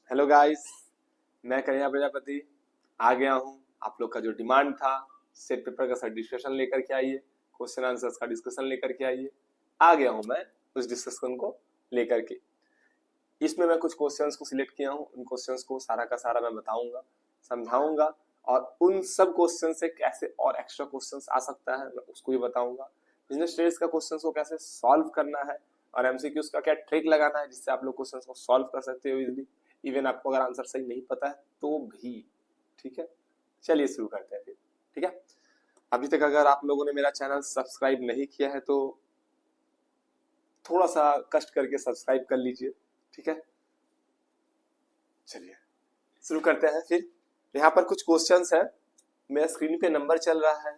Hello guys, मैं कन्हैया प्रजापति आ गया हूँ। आप लोग का जो डिमांड था सेट पेपर का सर डिस्कशन लेकर के आइए, क्वेश्चन आंसर्स का डिस्कशन लेकर के आइए। आ गया हूँ मैं उस डिस्कशन को लेकर के। इसमें मैं कुछ क्वेश्चंस को सिलेक्ट किया हूँ, उन क्वेश्चंस को सारा का सारा मैं बताऊंगा, समझाऊंगा और उन सब क्वेश्चन से कैसे और एक्स्ट्रा क्वेश्चंस आ सकता है मैं उसको भी बताऊंगा। बिजनेस स्टडीज का क्वेश्चंस को कैसे सॉल्व करना है और एमसीक्यूज का क्या ट्रिक लगाना है जिससे आप लोग क्वेश्चंस को सॉल्व कर सकते हो इजीली। इवन आपको अगर आंसर सही नहीं पता है तो भी। ठीक है, चलिए शुरू करते हैं फिर। ठीक है, अभी तक अगर आप लोगों ने मेरा चैनल सब्सक्राइब नहीं किया है तो थोड़ा सा कष्ट करके सब्सक्राइब कर लीजिए। ठीक है, चलिए शुरू करते हैं फिर। यहाँ पर कुछ क्वेश्चंस है, मेरा स्क्रीन पे नंबर चल रहा है।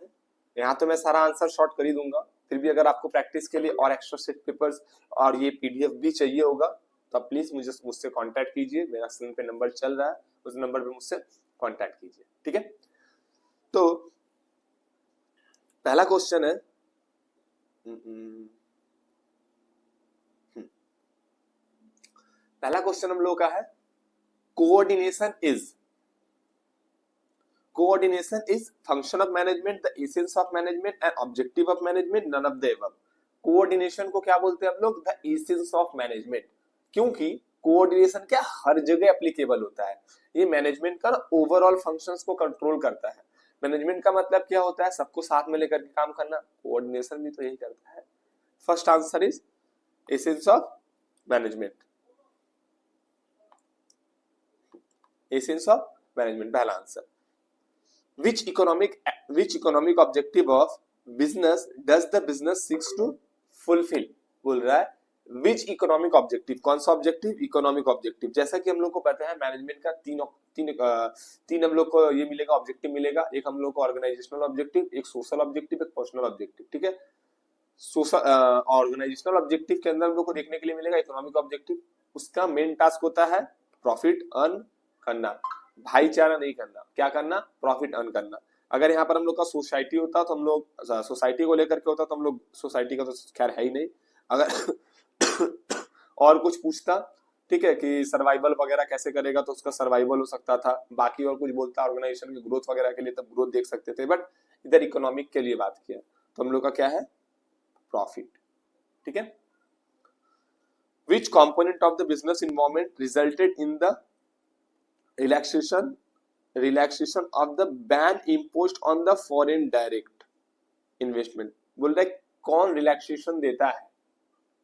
यहाँ तो मैं सारा आंसर शॉर्ट कर ही दूंगा, फिर भी अगर आपको प्रैक्टिस के लिए और एक्स्ट्रा सेट पेपर्स और ये पीडीएफ भी चाहिए होगा तो आप प्लीज मुझसे कांटेक्ट कीजिए। मेरा स्क्रीन पे नंबर चल रहा है, उस नंबर पे मुझसे कांटेक्ट कीजिए। ठीक है, तो पहला क्वेश्चन है, पहला क्वेश्चन हम लोग का है coordination is function of management, the essence of management and objective of management, none of the above. Coordination को क्या बोलते हैं हम लोग? द एसेंस ऑफ मैनेजमेंट, क्योंकि कोऑर्डिनेशन क्या हर जगह एप्लीकेबल होता है। ये मैनेजमेंट का ओवरऑल फंक्शंस को कंट्रोल करता है। मैनेजमेंट का मतलब क्या होता है? सबको साथ में लेकर के काम करना। कोऑर्डिनेशन भी तो यही करता है। First answer is essence of management, essence of management पहला answer. which economic objective of business does the business seeks to fulfill? बोल रहा है which economic objective, कौन सा ऑब्जेक्टिव? Economic objective. जैसा कि हम लोग को पता है मैनेजमेंट का तीन हम लोग को ये मिलेगा, ऑब्जेक्टिव मिलेगा। एक हम लोग को ऑर्गेनाइजेशनल ऑब्जेक्टिव, एक सोशल ऑब्जेक्टिव, एक पर्सनल ऑब्जेक्टिव। ठीक है, सोशल ऑर्गेनाइजेशनल ऑब्जेक्टिव के अंदर हम लोग को देखने के लिए मिलेगा इकोनॉमिक ऑब्जेक्टिव। उसका मेन टास्क होता है प्रॉफिट अर्न करना, भाईचारा नहीं करना। क्या करना? प्रॉफिट अर्न करना। अगर यहाँ पर हम लोग का सोसाइटी होता तो हम लोग सोसाइटी को लेकर के होता तो हम लोग सोसाइटी का तो खैर है ही नहीं। अगर और कुछ पूछता, ठीक है, कि सर्वाइवल वगैरह कैसे करेगा तो उसका सर्वाइवल हो सकता था। बाकी और कुछ बोलता ऑर्गेनाइजेशन की ग्रोथ वगैरह के लिए, तब ग्रोथ देख सकते थे। बट इधर इकोनॉमिक के लिए बात किया तो हम लोग का क्या है? प्रॉफिट। ठीक है, which component of the business environment resulted in the relaxation of the ban imposed on the foreign direct investment? बोल रहे कौन रिलैक्सेशन देता है?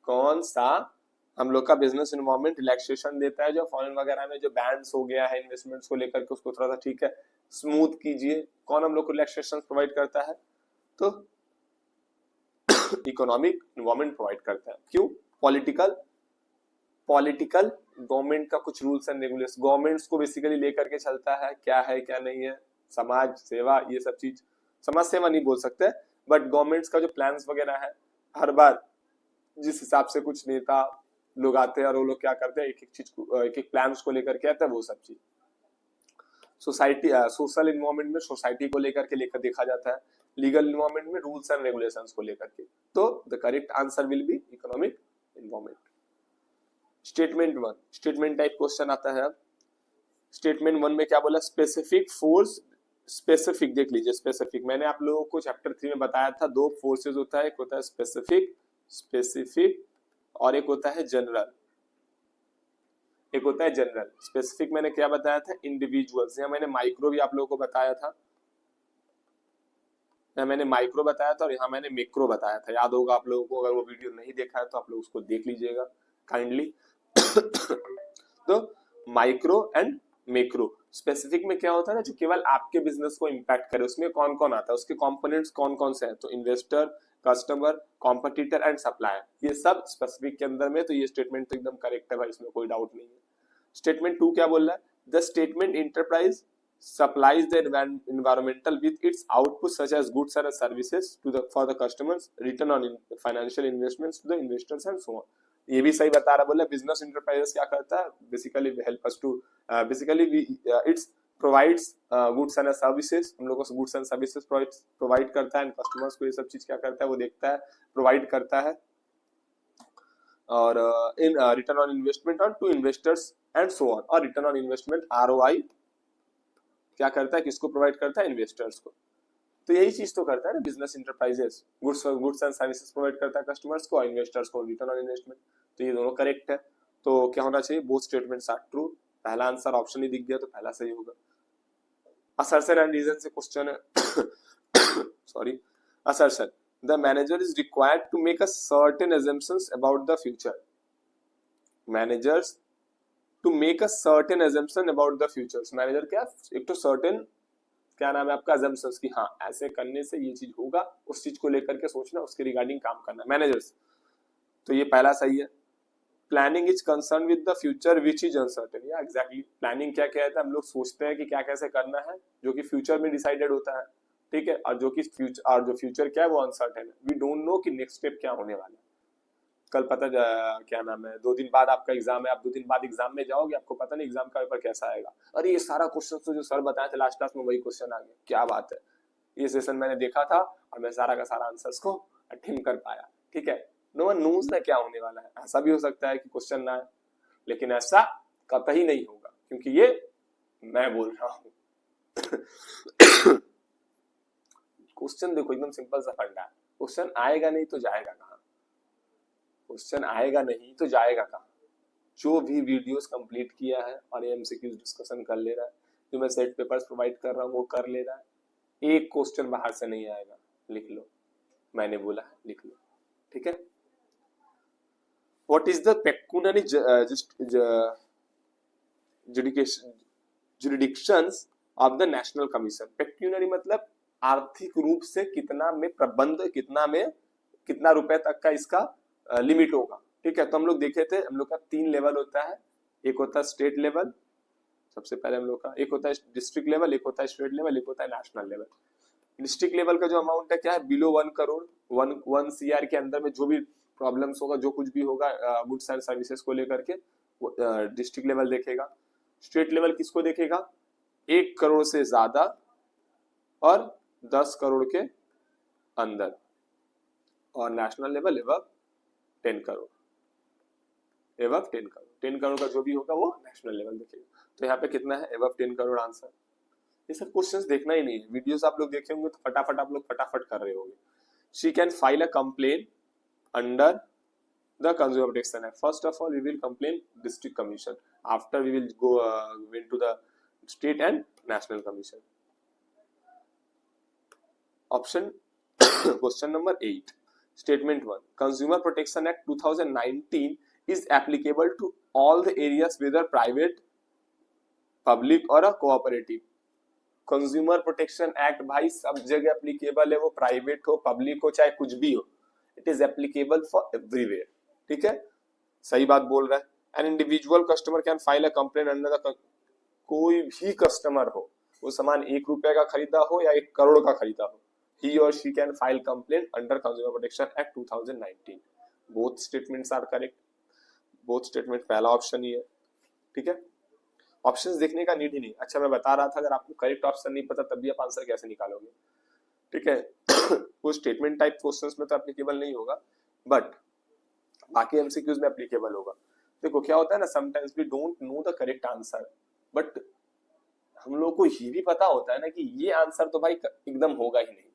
कौन सा हम लोग का बिजनेस इन्वायरमेंट रिलैक्सेशन देता है जो फॉरेन वगैरह में जो बैंस हो गया है इन्वेस्टमेंट्स को लेकर के, उसको थोड़ा सा ठीक है स्मूथ कीजिए। कौन हम लोग को रिलैक्सेशन प्रोवाइड करता है? तो इकोनॉमिक इन्वायरमेंट प्रोवाइड करता है। क्यों? पॉलिटिकल गवर्नमेंट का कुछ रूल्स एंड रेगुलेशन, गवर्नमेंट्स को बेसिकली लेकर के चलता है, क्या है क्या नहीं है, समाज सेवा, ये सब चीज। समाज सेवा नहीं बोल सकते, बट गवर्नमेंट्स का जो प्लान्स वगैरह है, हर बार जिस हिसाब से कुछ नेता लोग आते हैं और वो लोग क्या करते हैं, एक एक चीज को, एक एक प्लान्स को लेकर के आते हैं, वो सब चीज। सोसाइटी सोशल इन्वायरमेंट में सोसाइटी को लेकर देखा जाता है, लीगल इन्वायरमेंट में रूल्स एंड रेगुलेशंस को लेकर के। तो the correct answer will be economic environment. Statement one, statement type question आता है। अब स्टेटमेंट वन में क्या बोला? स्पेसिफिक फोर्स, स्पेसिफिक देख लीजिए। स्पेसिफिक मैंने आप लोगों को चैप्टर 3 में बताया था, दो फोर्सेज होता है, एक होता है स्पेसिफिक और एक होता है जनरल। एक होता है जनरल। स्पेसिफिक मैंने क्या बताया था? इंडिविजुअल्स। या मैंने माइक्रो भी आप लोगों को बताया था, या मैंने माइक्रो बताया था और यहाँ मैंने मैक्रो बताया था। याद होगा आप लोगों को, अगर वो वीडियो नहीं देखा है तो आप लोग उसको देख लीजिएगा काइंडली। तो माइक्रो एंड मैक्रो। स्पेसिफिक में क्या होता है ना, जो केवल आपके बिजनेस को इंपैक्ट करे, उसमें कौन कौन आता है, उसके कंपोनेंट्स कौन कौन से हैं? तो investor, customer, competitor and supplier, ये सब स्पेसिफिक के अंदर में। तो ये स्टेटमेंट तो एकदम करेक्ट है भाई, इसमें कोई डाउट नहीं है। स्टेटमेंट टू क्या बोल रहा है? The statement enterprise supplies the environmental with its output such as goods and services for the customers, return on financial investments to the investors and so on. ये भी सही बता रहा, बोला बिजनेस इंटरप्राइजेस क्या करता है? Basically help us to, basically it's provides goods and services. हम लोग को गुड्स एंड सर्विसेज प्रोवाइड करता है, एंड कस्टमर्स को ये सब चीज क्या करता है? वो देखता है, प्रोवाइड करता है। और in return on investment on to investors and so on, और रिटर्न ऑन इन्वेस्टमेंट ROI क्या करता है, किसको प्रोवाइड करता है, इन्वेस्टर्स को। तो यही चीज तो करता है ना business enterprises, goods and services provide करता है कस्टमर्स को, इन्वेस्टर्स को रिटर्न ऑन इन्वेस्टमेंट। तो ये दोनों करेक्ट है। तो क्या होना चाहिए, बोथ स्टेटमेंट्स आर ट्रू। पहला आंसर ऑप्शन ही दिख गया तो पहला सही होगा। असर्शन एंड रीजन से क्वेश्चन है sorry. Assertion, the manager is required to make a certain assumptions about the future. Managers to make a certain assumption about the futures. Manager क्या, एक तो सर्टेन क्या नाम है आपका, assumptions की, हाँ ऐसे करने से ये चीज होगा, उस चीज को लेकर के सोचना, उसके रिगार्डिंग काम करना, मैनेजर्स। तो ये पहला सही है। Planning is concern with the future which is uncertain. या एग्जैक्टली, प्लानिंग क्या कहता है, हम लोग सोचते हैं कि क्या कैसे करना है, जो कि फ्यूचर में डिसाइडेड होता है, ठीक है, और जो कि फ्यूचर क्या है वो अनसर्टेन है। वी डोंट नो कि नेक्स्ट स्टेप क्या होने वाला है। कल पता क्या नाम है, 2 दिन बाद आपका एग्जाम है, आप 2 दिन बाद एग्जाम में जाओगे, आपको पता नहीं एग्जाम का पेपर कैसा आएगा। अरे ये सारा क्वेश्चन तो जो सर बताए थे लास्ट क्लास में वही क्वेश्चन आ गया, क्या बात है, ये सेशन मैंने देखा था और मैं सारा का सारा आंसर्स को अटेम्प्ट कर पाया, ठीक है। नो वन नोज ना क्या होने वाला है। ऐसा भी हो सकता है कि क्वेश्चन ना आए, लेकिन ऐसा कतई नहीं होगा, क्योंकि ये मैं बोल रहा हूँ क्वेश्चन देखो एकदम सिंपल सा फंडा है, क्वेश्चन आएगा नहीं तो जाएगा कहाँ, क्वेश्चन आएगा नहीं तो जाएगा कहाँ। जो भी वीडियोस कंप्लीट किया है और एमसीक्यूज डिस्कशन कर ले रहा है, जो मैं सेट पेपर्स प्रोवाइड कर रहा हूँ वो कर ले रहा है, एक क्वेश्चन बाहर से नहीं आएगा, लिख लो, मैंने बोला है लिख लो, ठीक है। What is the pecuniary jurisdictions of the national commission. Pecuniary मतलब आर्थिक रूप से कितना में प्रबंध, कितना रुपए तक का इसका लिमिट होगा, ठीक है। तो हम लोग देखे थे, हम लोग का 3 लेवल होता है, एक होता है स्टेट लेवल, सबसे पहले हम लोग का एक होता है डिस्ट्रिक्ट लेवल, एक होता है स्टेट लेवल, एक होता है नेशनल लेवल। डिस्ट्रिक्ट लेवल का जो अमाउंट है क्या है, बिलो 1 करोड़, 1 CR के अंदर में जो भी प्रॉब्लम्स होगा, जो कुछ भी होगा गुड्स एंड सर्विसेज को लेकर के, डिस्ट्रिक्ट लेवल देखेगा। स्टेट लेवल किसको देखेगा, 1 करोड़ से ज्यादा और 10 करोड़ के अंदर, और national level above 10 crore, above 10 crore, 10 crore का जो भी होगा वो नेशनल लेवल देखेगा। तो यहाँ पे कितना है, एबव 10 करोड़ आंसर। ये सब क्वेश्चंस देखना ही नहीं है, वीडियोस आप लोग देखे होंगे तो फटाफट आप लोग फटाफट कर रहे होंगे। She can file a complain under the Consumer Protection Act. First of all, we will complain district commission. After we will go into the state and national commission. Option question number 8. Statement 1. Consumer Protection Act 2019 is applicable to all the areas whether private, public or a cooperative. Consumer protection act भाई सब जगह applicable है, वो private हो, public हो, चाहे कुछ भी हो, it is applicable for everywhere, ठीक है, सही बात बोल रहा है। An individual customer can file a complaint under the, कोई भी कस्टमर हो, वो सामान 1 रुपए का खरीदा हो या 1 करोड़ का खरीदा हो, ही और she can file complaint under consumer protection act 2019। Both statements are correct, both statement पहला ऑप्शन ही है, ठीक है। ऑप्शंस देखने का नीड ही नहीं। अच्छा मैं बता रहा था, अगर आपको करेक्ट ऑप्शन नहीं पता तब भी आप आंसर कैसे निकालोगे, ठीक है। वो स्टेटमेंट टाइप क्वेश्चंस में तो एप्लीकेबल नहीं होगा, बट बाकी एमसीक्यूज में एप्लीकेबल होगा। देखो क्या होता है ना, sometimes we don't know the correct answer, but हम लोग को ये भी पता होता है ना कि ये आंसर तो भाई एकदम होगा ही नहीं।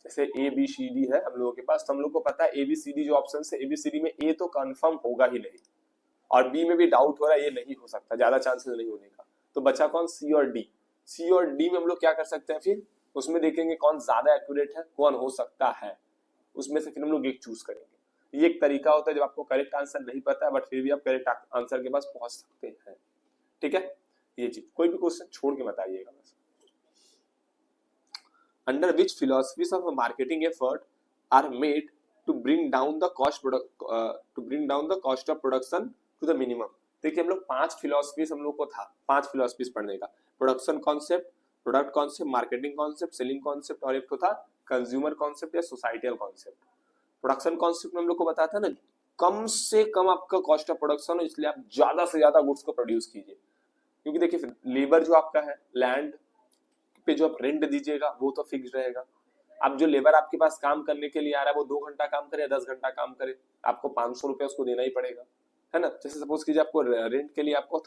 जैसे ABCD है हम लोगों के पास, तो हम लोग को पता है ABCD जो ऑप्शन है, ABCD में A तो कंफर्म होगा ही नहीं, और बी में भी डाउट हो रहा है ये नहीं हो सकता, ज्यादा चांसेस नहीं होने का। तो बचा कौन, सी और डी। सी और डी में हम लोग क्या कर सकते हैं, फिर उसमें देखेंगे कौन ज्यादा एक्यूरेट है, कौन हो सकता है, उसमें से फिर हम लोग एक चूज करेंगे। ये एक तरीका होता है जब आपको करेक्ट आंसर नहीं पता है बट फिर भी आप करेक्ट आंसर के पास पहुंच सकते हैं, ठीक है। ये चीज, कोई भी क्वेश्चन छोड़ के बताइएगा बस। Under which philosophies of marketing effort are made to bring down the cost of production to the minimum. देखिए हम लोग 5 फिलोसफीज हम लोग को था, 5 फिलोसफीज पढ़ने का, production concept, product concept, marketing concept, selling concept, और एक तो था कंज्यूमर कॉन्सेप्ट या सोसाइटल कॉन्सेप्ट। प्रोडक्शन कॉन्सेप्ट में हम लोग को बताया था ना, कम से कम आपका कॉस्ट ऑफ प्रोडक्शन हो, इसलिए आप ज्यादा से ज्यादा गुड्स को प्रोड्यूस कीजिए। क्योंकि देखिए लेबर जो आपका है, लैंड पे जो आप रेंट दीजिएगा वो तो फिक्स रहेगा, अब जो लेबर आपके पास काम करने के लिए आ रहा है वो 2 घंटा काम करे या 10 घंटा काम करे, आपको 500 रुपये उसको देना ही पड़ेगा, है ना। जैसे सपोज कीजिए आपको रेंट के लिए आपको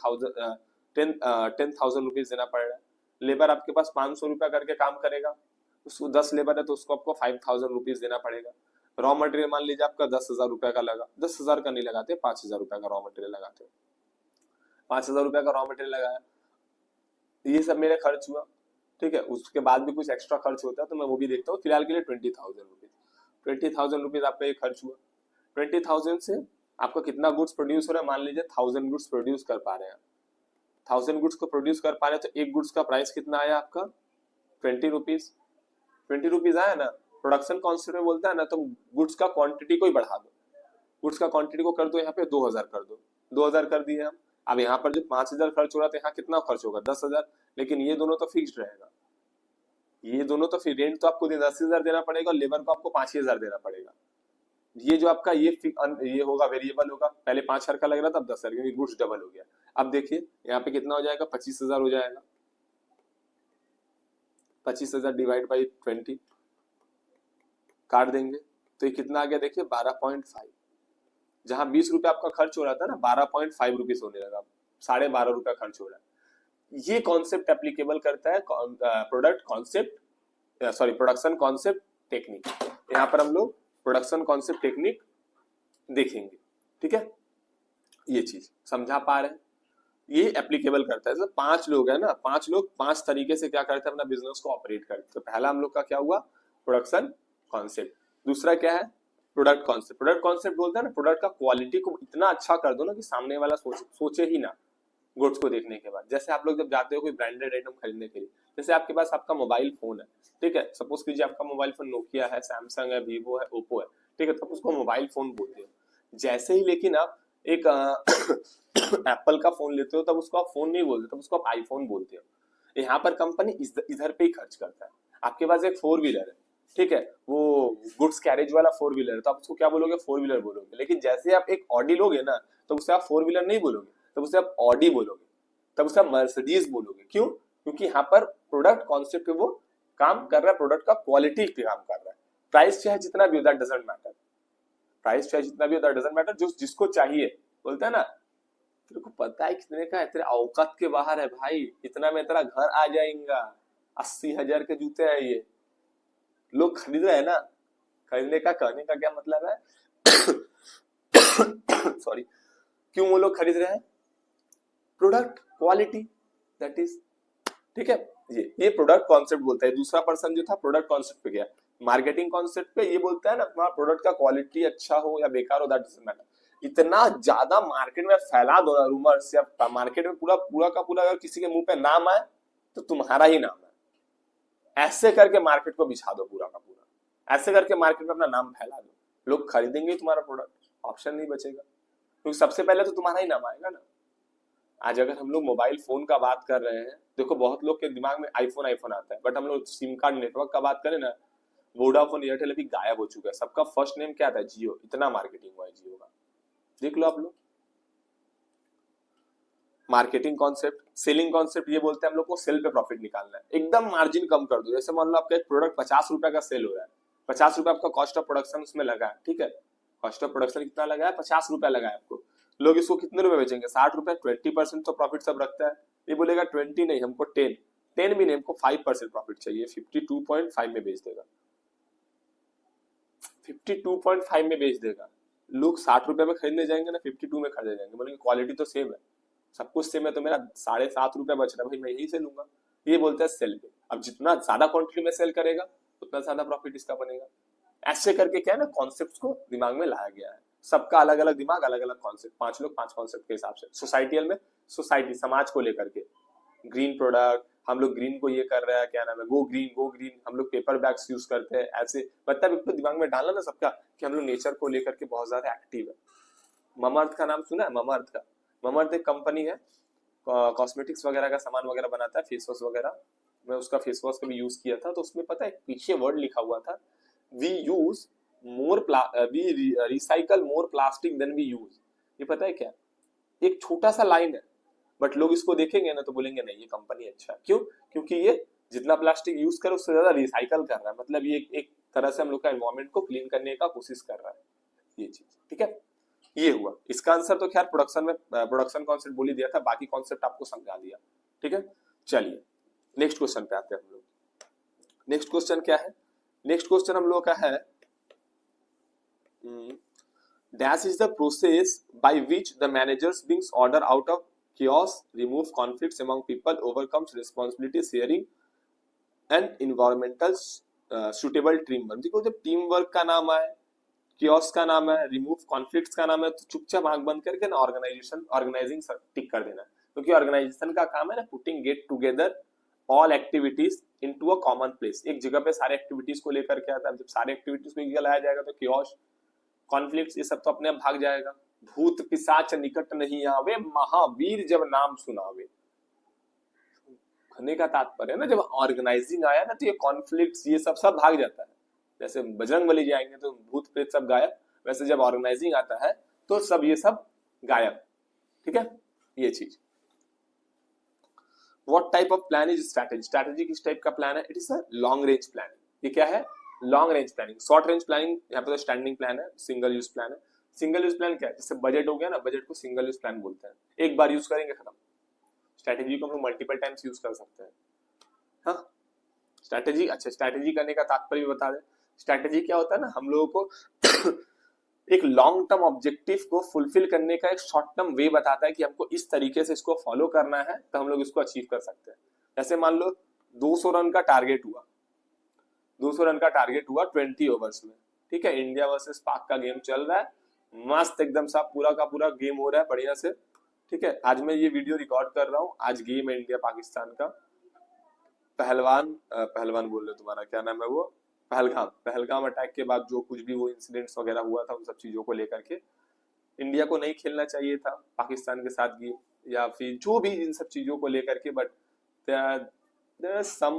10,000 रुपीज देना पड़ रहा है, लेबर आपके पास 500 रुपया करके काम करेगा, उसको 10 लेबर है तो उसको आपको 5,000 रुपीज देना पड़ेगा। रॉ मटेरियल मान लीजिए आपका 10,000 रुपया का लगा, 10,000 का नहीं लगाते, 5,000 रुपया का रॉ मटेरियल लगाते हो, 5,000 रुपया का रॉ मटेरियल लगाया, ये सब मेरे खर्च हुआ, ठीक है। उसके बाद भी कुछ एक्स्ट्रा खर्च होता है तो मैं वो भी देखता हूँ। फिलहाल के लिए 20,000 रुपीज, 20,000 रुपीज आपका ये खर्च हुआ। 20,000 से आपका कितना गुड्स प्रोड्यूस हो रहा है, मान लीजिए 1,000 गुड्स प्रोड्यूस कर पा रहे हैं, 1,000 गुड्स को प्रोड्यूस कर पा रहे हैं तो एक गुड्स का प्राइस कितना आया आपका 20 रुपीज, 20 रुपीज आया ना। प्रोडक्शन कॉन्सेप्ट में बोलता है ना, तो गुड्स का क्वांटिटी को ही बढ़ा दो, गुड्स का क्वांटिटी को कर दो यहाँ पे 2,000 कर दो, 2,000 कर दिए हम। अब यहाँ पर जो 5,000 खर्च हो रहा था यहाँ कितना खर्च होगा 10,000, लेकिन ये दोनों तो फिक्स्ड रहेगा, ये दोनों तो फिर रेंट तो आपको 10,000 देना पड़ेगा और लेबर को आपको 5,000 देना पड़ेगा। ये जो आपका ये होगा वेरिएबल होगा, पहले 5,000 का लग रहा था अब 10,000, क्योंकि गुड्स डबल हो गया। अब देखिए यहाँ पे कितना हो जाएगा 25,000 हो जाएगा, 25,000 डिवाइड बाई 20 काट देंगे तो ये कितना आ गया देखिए 12.5, जहां 20 रुपए आपका खर्च हो रहा था ना 12.5 रुपीज होने लगा, 12.5 रुपया खर्च हो रहा है। ये कॉन्सेप्ट एप्लीकेबल करता है product concept, sorry production concept technique. यहाँ पर हम लोग प्रोडक्शन कॉन्सेप्ट टेक्निक देखेंगे, ठीक है। ये चीज समझा पा रहे हैं, ये एप्लीकेबल करता है। जैसे 5 लोग है ना, 5 लोग 5 तरीके से क्या करते हैं अपना बिजनेस को ऑपरेट करते हैं। तो पहला हम लोग का क्या हुआ प्रोडक्शन कॉन्सेप्ट, दूसरा क्या है प्रोडक्ट कॉन्सेप्ट। प्रोडक्ट कॉन्सेप्ट बोलते हैं ना प्रोडक्ट का क्वालिटी को इतना अच्छा कर दो ना कि सामने वाला सोचे ही ना गुड्स को देखने के बाद। जैसे आप लोग जब जाते हो कोई ब्रांडेड आइटम खरीदने के लिए, जैसे आपके पास आपका मोबाइल फोन है, ठीक है, सपोज कीजिए आपका मोबाइल फोन नोकिया है, सैमसंग है, वीवो है, ओप्पो है, ठीक है, तो उसको मोबाइल फोन बोलते हो। जैसे ही लेकिन आप एक एप्पल का फोन लेते हो तब उसको आप फोन नहीं बोलते, तब उसको आप आईफोन बोलते हो। यहाँ पर कंपनी इधर पे ही खर्च करता है। आपके पास एक 4 व्हीलर है, ठीक है, वो गुड्स कैरेज वाला 4 व्हीलर है, तो आप उसको क्या बोलोगे 4 व्हीलर बोलोगे। लेकिन जैसे आप एक ऑडी लोगे ना तो उसे आप 4 व्हीलर नहीं बोलोगे, तब उसे आप ऑडी बोलोगे, तब उसे आप मर्सिडीज बोलोगे। क्यों? क्योंकि यहाँ पर प्रोडक्ट कॉन्सेप्ट पे वो काम कर रहा है, प्रोडक्ट का क्वालिटी पे काम कर रहा है। प्राइस चाहे जितना भी हो दैट डजंट मैटर, प्राइस चाहे जितना भी हो दैट डजंट मैटर, जो जिसको चाहिए बोलता है ना तेरे को पता है कितने का है, तेरे औकात के बाहर है भाई, इतना में तेरा घर आ जाएगा, 80,000 के जूते हैं ये, लोग खरीद रहे हैं ना। खरीदने का कहने का क्या मतलब है सॉरी, क्यों वो लोग खरीद रहे हैं? प्रोडक्ट क्वालिटी, दैट इज, ठीक है। ये प्रोडक्ट कॉन्सेप्ट बोलता है। दूसरा पर्सन जो था प्रोडक्ट कॉन्सेप्ट पे गया, मार्केटिंग कॉन्सेप्ट पे ये बोलता है ना तुम्हारा प्रोडक्ट का क्वालिटी अच्छा हो या बेकार हो दैट डजंट मैटर। इतना ज्यादा मार्केट में फैला दो ना रूमर्स, या मार्केट में पूरा पूरा का पूरा अगर किसी के मुंह पे नाम आए तो तुम्हारा ही नाम है। ऐसे करके मार्केट को बिछा दो पूरा का पूरा, ऐसे करके मार्केट में अपना नाम फैला दो, लोग खरीदेंगे तुम्हारा प्रोडक्ट, ऑप्शन नहीं बचेगा, क्योंकि सबसे पहले तो तुम्हारा ही नाम आएगा ना। आज अगर हम लोग मोबाइल फोन का बात कर रहे हैं, देखो बहुत लोग के दिमाग में आईफोन आईफोन आता है, बट हम लोग सिम कार्ड नेटवर्क का बात करें ना, वोडाफोन एयरटेल अभी गायब हो चुका है, सबका फर्स्ट नेम क्या था जियो, इतना मार्केटिंग हुआ है जियो का, देख लो आप लोग। मार्केटिंग कॉन्सेप्ट, सेलिंग कॉन्सेप्ट ये बोलते हैं हम लोग को सेल पे प्रॉफिट निकालना है, एकदम मार्जिन कम कर दो। जैसे मान लो आपका एक प्रोडक्ट 50 रुपए का सेल हो रहा है, 50 रुपए आपका कॉस्ट ऑफ प्रोडक्शन उसमें लगा है, ठीक है, कॉस्ट ऑफ प्रोडक्शन कितना लगा है 50 रुपया लगा है आपको, लोग इसको कितने रुपए बेचेंगे 60 रुपए, 20% तो प्रॉफिट सब रखता है। ये बोलेगा 20 नहीं हमको 10 भी नहीं हमको 5% प्रॉफिट चाहिए, 52.5 में बेच देगा, 52.5 में बेच देगा। लोग 60 रुपए में खरीदने जाएंगे ना 52 में खरीदने जाएंगे, बोलेंगे क्वालिटी तो सेम है, सब कुछ सेम है, तो मेरा 7.5 रुपया बच रहा है भाई, मैं यही से लूंगा। ये बोलते हैं सेल पे। अब जितना ज्यादा क्वांटिटी में सेल करेगा उतना ज्यादा प्रॉफिट इसका बनेगा। ऐसे करके क्या है ना कॉन्सेप्ट्स को दिमाग में लाया गया है, सबका अलग अलग दिमाग, अलग अलग कॉन्सेप्ट, 5 लोग 5 कॉन्सेप्ट के हिसाब से। सोसाइटियल में सोसाइटी समाज को लेकर के ग्रीन प्रोडक्ट, हम लोग ग्रीन को ये कर रहे हैं, क्या नाम है गो ग्रीन, हम लोग पेपर बैग्स यूज करते हैं, ऐसे मतलब एक तो दिमाग में डालना ना सबका कि हम लोग नेचर को लेकर के बहुत ज्यादा एक्टिव है। ममअर्थ का नाम सुना है? ममअर्थ का, ममअर्थ एक कंपनी है, कॉस्मेटिक्स वगैरह का सामान वगैरह बनाता है, फेस वॉश वगैरह। मैं उसका फेस वॉश कभी यूज किया था, तो उसमें पता है पीछे वर्ड लिखा हुआ था, we use more we recycle more plastic than we use. ये पता है क्या, एक छोटा सा लाइन है, बट लोग इसको देखेंगे ना तो बोलेंगे नहीं ये कंपनी अच्छा है। क्यों? क्योंकि ये जितना प्लास्टिक यूज करे उससे ज्यादा रिसाइकल कर रहा है, मतलब ये एक तरह से हम लोग का एनवायरमेंट को क्लीन करने का कोशिश कर रहा है ये चीज, ठीक है। ये हुआ इसका आंसर। तो खैर प्रोडक्शन में प्रोडक्शन कॉन्सेप्ट बोल ही दिया था, बाकी कॉन्सेप्ट आपको समझा दिया, ठीक है। चलिए नेक्स्ट क्वेश्चन पे आते हैं हम लोग। नेक्स्ट क्वेश्चन क्या है? नेक्स्ट क्वेश्चन हम लोग का है dash is the process by which the managers brings order out of chaos, remove conflicts among people, overcomes responsibility sharing and environmental suitable teamwork। देखो जब टीम वर्क का नाम है, chaos का नाम है, रिमूव कॉन्फ्लिक्ट्स का नाम है, तो चुपचाप आंख बंद करके ना ऑर्गेनाइजिंग टिक कर देना, क्योंकि ऑर्गेनाइजेशन का काम है ना putting get together all activities into a common place. एक जगह पे सारे एक्टिविटीज को लेकर के आता है, जब सारे एक्टिविटीज को एक जगह लाया जाएगा तो chaos, कॉन्फ्लिक्ट्स, ये सब तो अपने आप भाग जाएगा। भूत पिशाच निकट नहीं आवे, महावीर जब नाम सुनावे। कहने का तात्पर्य है ना, जब ऑर्गेनाइजिंग आया ना तो ये कॉन्फ्लिक्ट्स ये सब भाग जाता है। जैसे बजरंगबली जाएंगे तो भूत प्रेत सब गायब, वैसे जब ऑर्गेनाइजिंग आता है तो सब ये सब गायब, ठीक है। ये चीज what type of plan is strategy? Strategy किस टाइप का प्लान है? It is a long range planning. ये क्या है? Long range planning. Short range planning यहाँ पे तो स्टैंडिंग प्लान है, सिंगल यूज प्लान है। सिंगल यूज प्लान क्या है? जैसे बजट हो गया ना, बजट को सिंगल यूज प्लान बोलते हैं, एक बार यूज करेंगे खत्म। स्ट्रैटेजी को हम लोग मल्टीपल टाइम्स यूज कर सकते हैं। हाँ स्ट्रैटेजी, अच्छा स्ट्रैटेजी करने का तात्पर्य भी बता दें। स्ट्रैटेजी क्या होता है ना, हम लोगों को एक लॉन्ग टर्म ऑब्जेक्टिव को फुलफिल करने का एक शॉर्ट टर्म वे बताता है कि हमको इस तरीके से इसको फॉलो करना है तो हम लोग इसको अचीव कर सकते हैं। जैसे मान लो 200 रन का टारगेट हुआ, 200 रन का टारगेट हुआ 20 ओवर्स में, ठीक है। इंडिया वर्सेस पाक का गेम चल रहा है, मस्त एकदम सा पूरा का पूरा गेम हो रहा है बढ़िया से, ठीक है। आज मैं ये वीडियो रिकॉर्ड कर रहा हूँ, आज गेम है इंडिया पाकिस्तान का। पहलवान बोल रहे तुम्हारा क्या नाम है वो, पहलगाम अटैक के बाद जो कुछ भी वो इंसिडेंट्स वगैरह हुआ था, उन सब चीजों को लेकर के इंडिया को नहीं खेलना चाहिए था पाकिस्तान के साथ गेम, या फिर जो भी इन सब चीजों को लेकर के, but there are some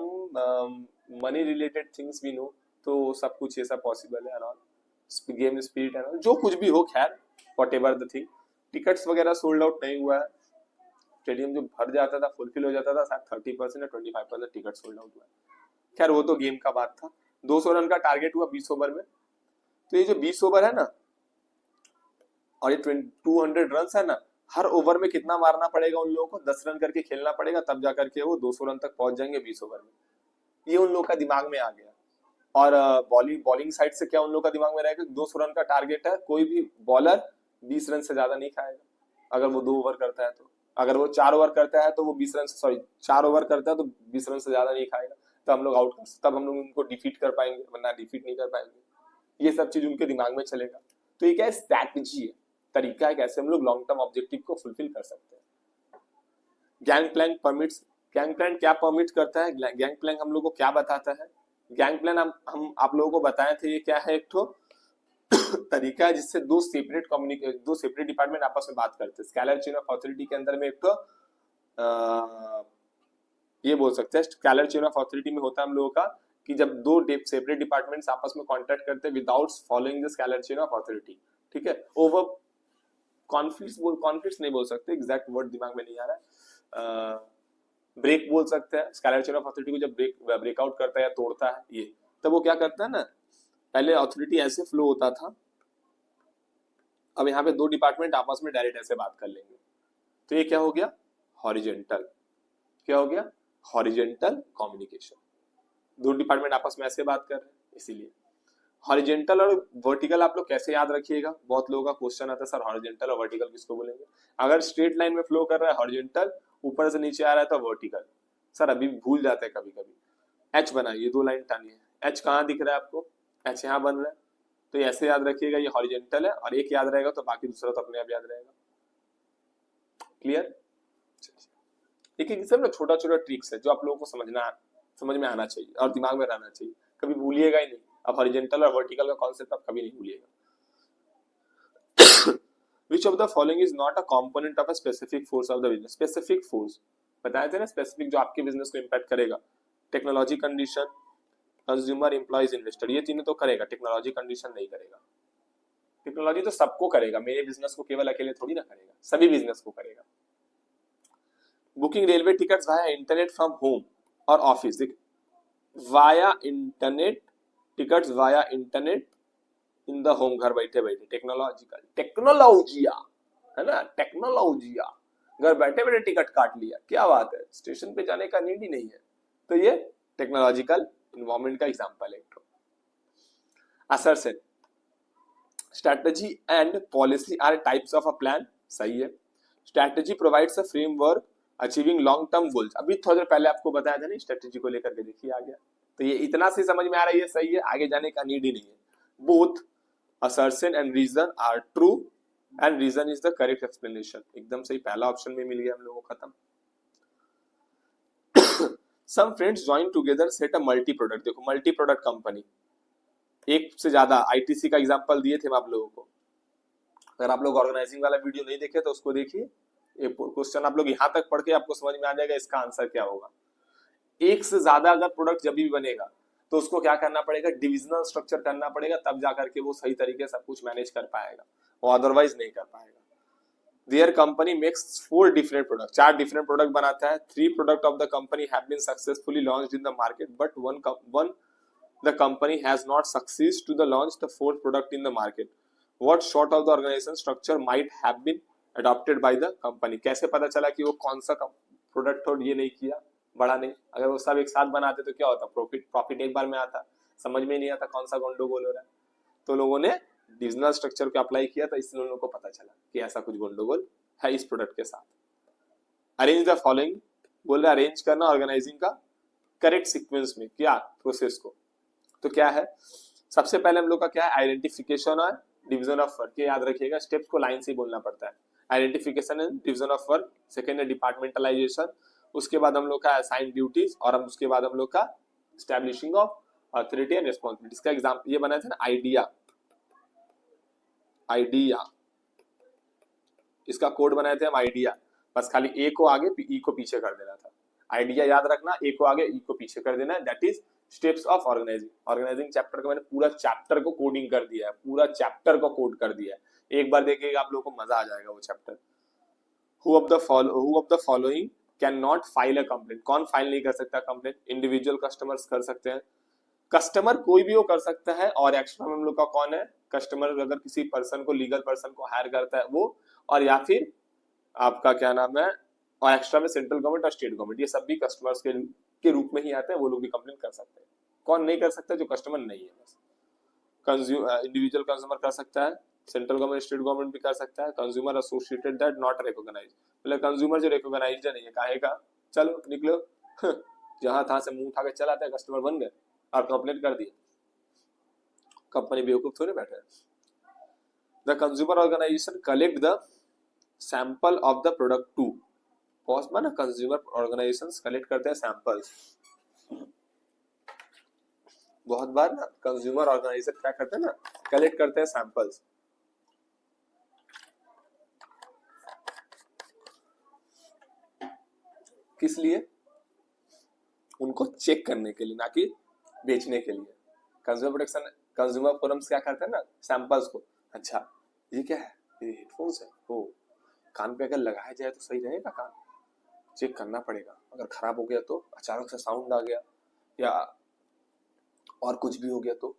money related things we know, तो सब कुछ ये सब पॉसिबल है और गेम स्पिरिट है, जो कुछ भी हो, खैर what ever the thing. Tickets वगैरह सोल्ड आउट नहीं हुआ है, स्टेडियम जो भर जाता था, फुलफिल हो जाता था, शायद 30% या 25% टिकट सोल्ड आउट हुआ है। खैर वो तो गेम का बात था। 200 रन का टारगेट हुआ 20 ओवर में, तो ये जो 20 ओवर है ना और ये 200 रन है ना, हर ओवर में कितना मारना पड़ेगा उन लोगों को? 10 रन करके खेलना पड़ेगा, तब जाकर के वो 200 रन तक पहुंच जाएंगे 20 ओवर में। ये उन लोगों का दिमाग में आ गया। और बॉलिंग साइड से क्या उन लोगों का दिमाग में रहेगा? 200 रन का टारगेट है, कोई भी बॉलर 20 रन से ज्यादा नहीं खाएगा अगर वो 2 ओवर करता है तो। अगर वो 4 ओवर करता है तो वो 20 रन से, सॉरी 4 ओवर करता है तो 20 रन से ज्यादा नहीं खाएगा, तो हम लोग आउट, तब हम लोग उनको डिफीट कर पाएंगे, वरना डिफीट नहीं कर पाएंगे। ये सब चीज उनके दिमाग में चलेगा। तो ये क्या है? स्ट्रैटेजी है, तरीका है कैसे हम लोग लॉन्ग टर्म ऑब्जेक्टिव को फुलफिल कर सकते हैं। Gang plan permits, gang plan क्या परमिट करता है? गैंग प्लान हम लोग को क्या बताता है? गैंग प्लान हम आप लोगों को बताए थे, ये क्या है? एक तो तरीका है जिससे दो सेपरेट डिपार्टमेंट आपस में बात करते हैं। स्केलर चेन ऑफ अथॉरिटी के अंदर में एक तो ये बोल सकते हैं, स्केलर चेन ऑफ अथॉरिटी में होता है हम लोगों का कि जब दो सेपरेट डिपार्टमेंट्स आपस में कॉन्टैक्ट करते हैं without following the scalar chain of authority, ठीक है। ओवर कॉन्फ्लिक्ट्स नहीं बोल सकते, एग्जैक्ट वर्ड दिमाग में नहीं आ रहा है, ब्रेक बोल सकते हैं। स्केलर चेन ऑफ अथॉरिटी को जब ब्रेकआउट करता है या तोड़ता है ये, तब वो क्या करता है ना, पहले अथॉरिटी ऐसे फ्लो होता था, अब यहाँ पे दो डिपार्टमेंट आपस में डायरेक्ट ऐसे बात कर लेंगे, तो ये क्या हो गया? हॉरिजेंटल। क्या हो गया? Horizontal communication. दो डिपार्टमेंट आपस में ऐसे बात कर रहे हैं, इसीलिए हॉरिजेंटल और वर्टिकल आप लोग कैसे याद रखिएगा? बहुत लोगों का क्वेश्चन आता है, सर हॉरिजेंटल और वर्टिकल किसको बोलेंगे? अगर स्ट्रेट लाइन में फ्लो कर रहा है हॉरिजेंटल, ऊपर से नीचे आ रहा है तो वर्टिकल। सर अभी भूल जाते हैं कभी कभी। एच बनाइए, 2 लाइन टानिए, एच कहाँ दिख रहा है आपको? एच यहाँ बन रहा है, तो ऐसे याद रखिएगा ये हॉरिजेंटल है, और एक याद रहेगा तो बाकी दूसरा तो अपने आप याद रहेगा। क्लियर? एक एक सब ना छोटा छोटा ट्रिक्स है जो आप लोगों को समझ में आना चाहिए और दिमाग में रहना चाहिए, कभी भूलिएगा ही नहीं। अब हॉरिजेंटल और वर्टिकल का कॉन्सेप्ट आप कभी नहीं भूलिएगा। Which of the following is not a component of a specific force of the business? Specific force बताए थे ना, स्पेसिफिक जो आपके बिजनेस को इम्पैक्ट करेगा। Technology condition, consumer, employees, investor, ये तीनों तो करेगा, टेक्नोलॉजी कंडीशन नहीं करेगा। टेक्नोलॉजी तो सबको करेगा, मेरे बिजनेस को केवल अकेले थोड़ी ना करेगा, सभी बिजनेस को करेगा। Booking railway tickets via internet from home और office, via internet, tickets via internet in the home, घर बैठे बैठे, टेक्नोलॉजिकल, टेक्नोलॉजिया है ना, टेक्नोलॉजिया, घर बैठे बैठे टिकट काट लिया, क्या बात है, स्टेशन पे जाने का नीड ही नहीं है। तो ये टेक्नोलॉजिकल इन्वायरमेंट का एग्जांपल है। Assertion, strategy and policy are types of a plan, सही है। Strategy provides a framework achieving long term goals, अभी थोड़ा देर पहले आपको बताया था ना स्ट्रेटजी को लेकर के, देखिए आ गया। तो ये इतना से समझ में आ रहा है, सही है, आगे जाने का नीड ही नहीं है। Both assertion and reason are true and reason is the correct explanation, एकदम सही, पहला ऑप्शन में मिल गया हम लोगों को, खत्म। some friends join together set a multi product, देखो मल्टी प्रोडक्ट कंपनी, एक से ज्यादा, आईटीसी का एग्जांपल दिए थे आप लोगों को, अगर आप लोग ऑर्गेनाइजिंग वाला वीडियो नहीं देखे तो उसको देखिए, क्वेश्चन आप लोग यहाँ तक पढ़ के आपको समझ में आ जाएगा इसका आंसर क्या होगा। एक से ज्यादा अगर प्रोडक्ट जब भी बनेगा तो उसको क्या करना पड़ेगा, डिविजनल स्ट्रक्चर करना पड़ेगा, तब जाकर के वो सही तरीके से सब कुछ मैनेज कर पाएगा, वो अदरवाइज नहीं कर पाएगा। Their company makes 4 different products, 4 different product बनाता है, 3 product of the company have been successfully launched in the market, but one the company has not succeeded to the launch the 4th product in the market. What sort of the organization structure might have been adopted by the company? कैसे पता चला कि वो कौन सा product और ये नहीं किया, बड़ा नहीं, अगर वो सब एक साथ बनाते तो क्या होता, प्रॉफिट एक बार में आता, समझ में नहीं आता कौन सा गंडोगोल हो रहा है। तो लोगों ने डिविजनल स्ट्रक्चर को अप्लाई किया, तो इसलिए लोगों को पता चला कि ऐसा कुछ गंडोगोल है इस प्रोडक्ट के साथ। अरेंज द फॉलोइंग, बोल रहा अरेंज करना ऑर्गेनाइजिंग का करेक्ट सीक्वेंस में, क्या प्रोसेस को, तो क्या है, सबसे पहले हम लोग का क्या है, आइडेंटिफिकेशन और डिवीजन ऑफ वर्क, याद रखिएगा स्टेप्स को लाइन से ही बोलना पड़ता है, identification and division of work, second है डिपार्टमेंटलाइजेशन, उसके बाद हम लोग का असाइन ड्यूटीज, और हम उसके बाद हम लोग का establishing of authority and responsibility. इसका एग्जाम्पल ये बनाया था ना, आइडिया, इसका कोड बनाए थे हम आइडिया, बस खाली ए को आगे ई को पीछे कर देना था, आइडिया याद रखना, ए को आगे ई को पीछे कर देना है, that is steps of organizing chapter का मैंने पूरा चैप्टर को कोडिंग कर दिया है, पूरा चैप्टर को कोड कर दिया है, एक बार देखिएगा आप लोगों को मजा आ जाएगा वो chapter. Who of the following can not file a complaint, कौन फाइल नहीं कर सकता कंप्लेंट, इंडिविजुअल कस्टमर्स कर सकते हैं, कस्टमर कोई भी वो कर सकता है, और एक्स्ट्रा में हम लोग का कौन है, कस्टमर अगर किसी पर्सन को, लीगल पर्सन को हायर करता है वो, और या फिर आपका क्या नाम है, और एक्स्ट्रा में सेंट्रल गवर्नमेंट और स्टेट गवर्नमेंट, ये सब भी कस्टमर्स के रूप में ही आते हैं, वो लोग भी कंप्लेन कर सकते हैं। कौन नहीं कर सकता, जो कस्टमर नहीं है, बस इंडिविजुअल कंज्यूमर कर सकता है, सेंट्रल गवर्नमेंट स्टेट गवर्नमेंट भी कर सकता है, consumer associated that not recognized, मतलब कंज्यूमर जो रिकॉग्नाइज्ड नहीं है, काहेगा, चलो निकलो, जहां था से मुंह उठा के चला आता है, कस्टमर बन गए और कंप्लेंट कर दिए, कंपनी बेवकूफ थोड़े बैठे। The consumer organization collect the sample of the product to, pause में ना, कंज्यूमर ऑर्गेनाइजेशंस कलेक्ट करते हैं सैंपल्स, बहुत बार ना कंज्यूमर ऑर्गेनाइजेशन क्या करते हैं ना, कलेक्ट करते हैं सैंपल्स, किस लिए, उनको चेक करने के लिए, ना कि बेचने के लिए। कंज्यूमर प्रोटेक्शन, कंज्यूमर फोरम्स क्या करते हैं ना, सैंपल्स को, अच्छा ये क्या है, ये हेडफोन्स है, ओ कान पे अगर लगाया जाए तो सही रहेगा, कान चेक करना पड़ेगा, अगर खराब हो गया तो, अचानक से साउंड आ गया या और कुछ भी हो गया तो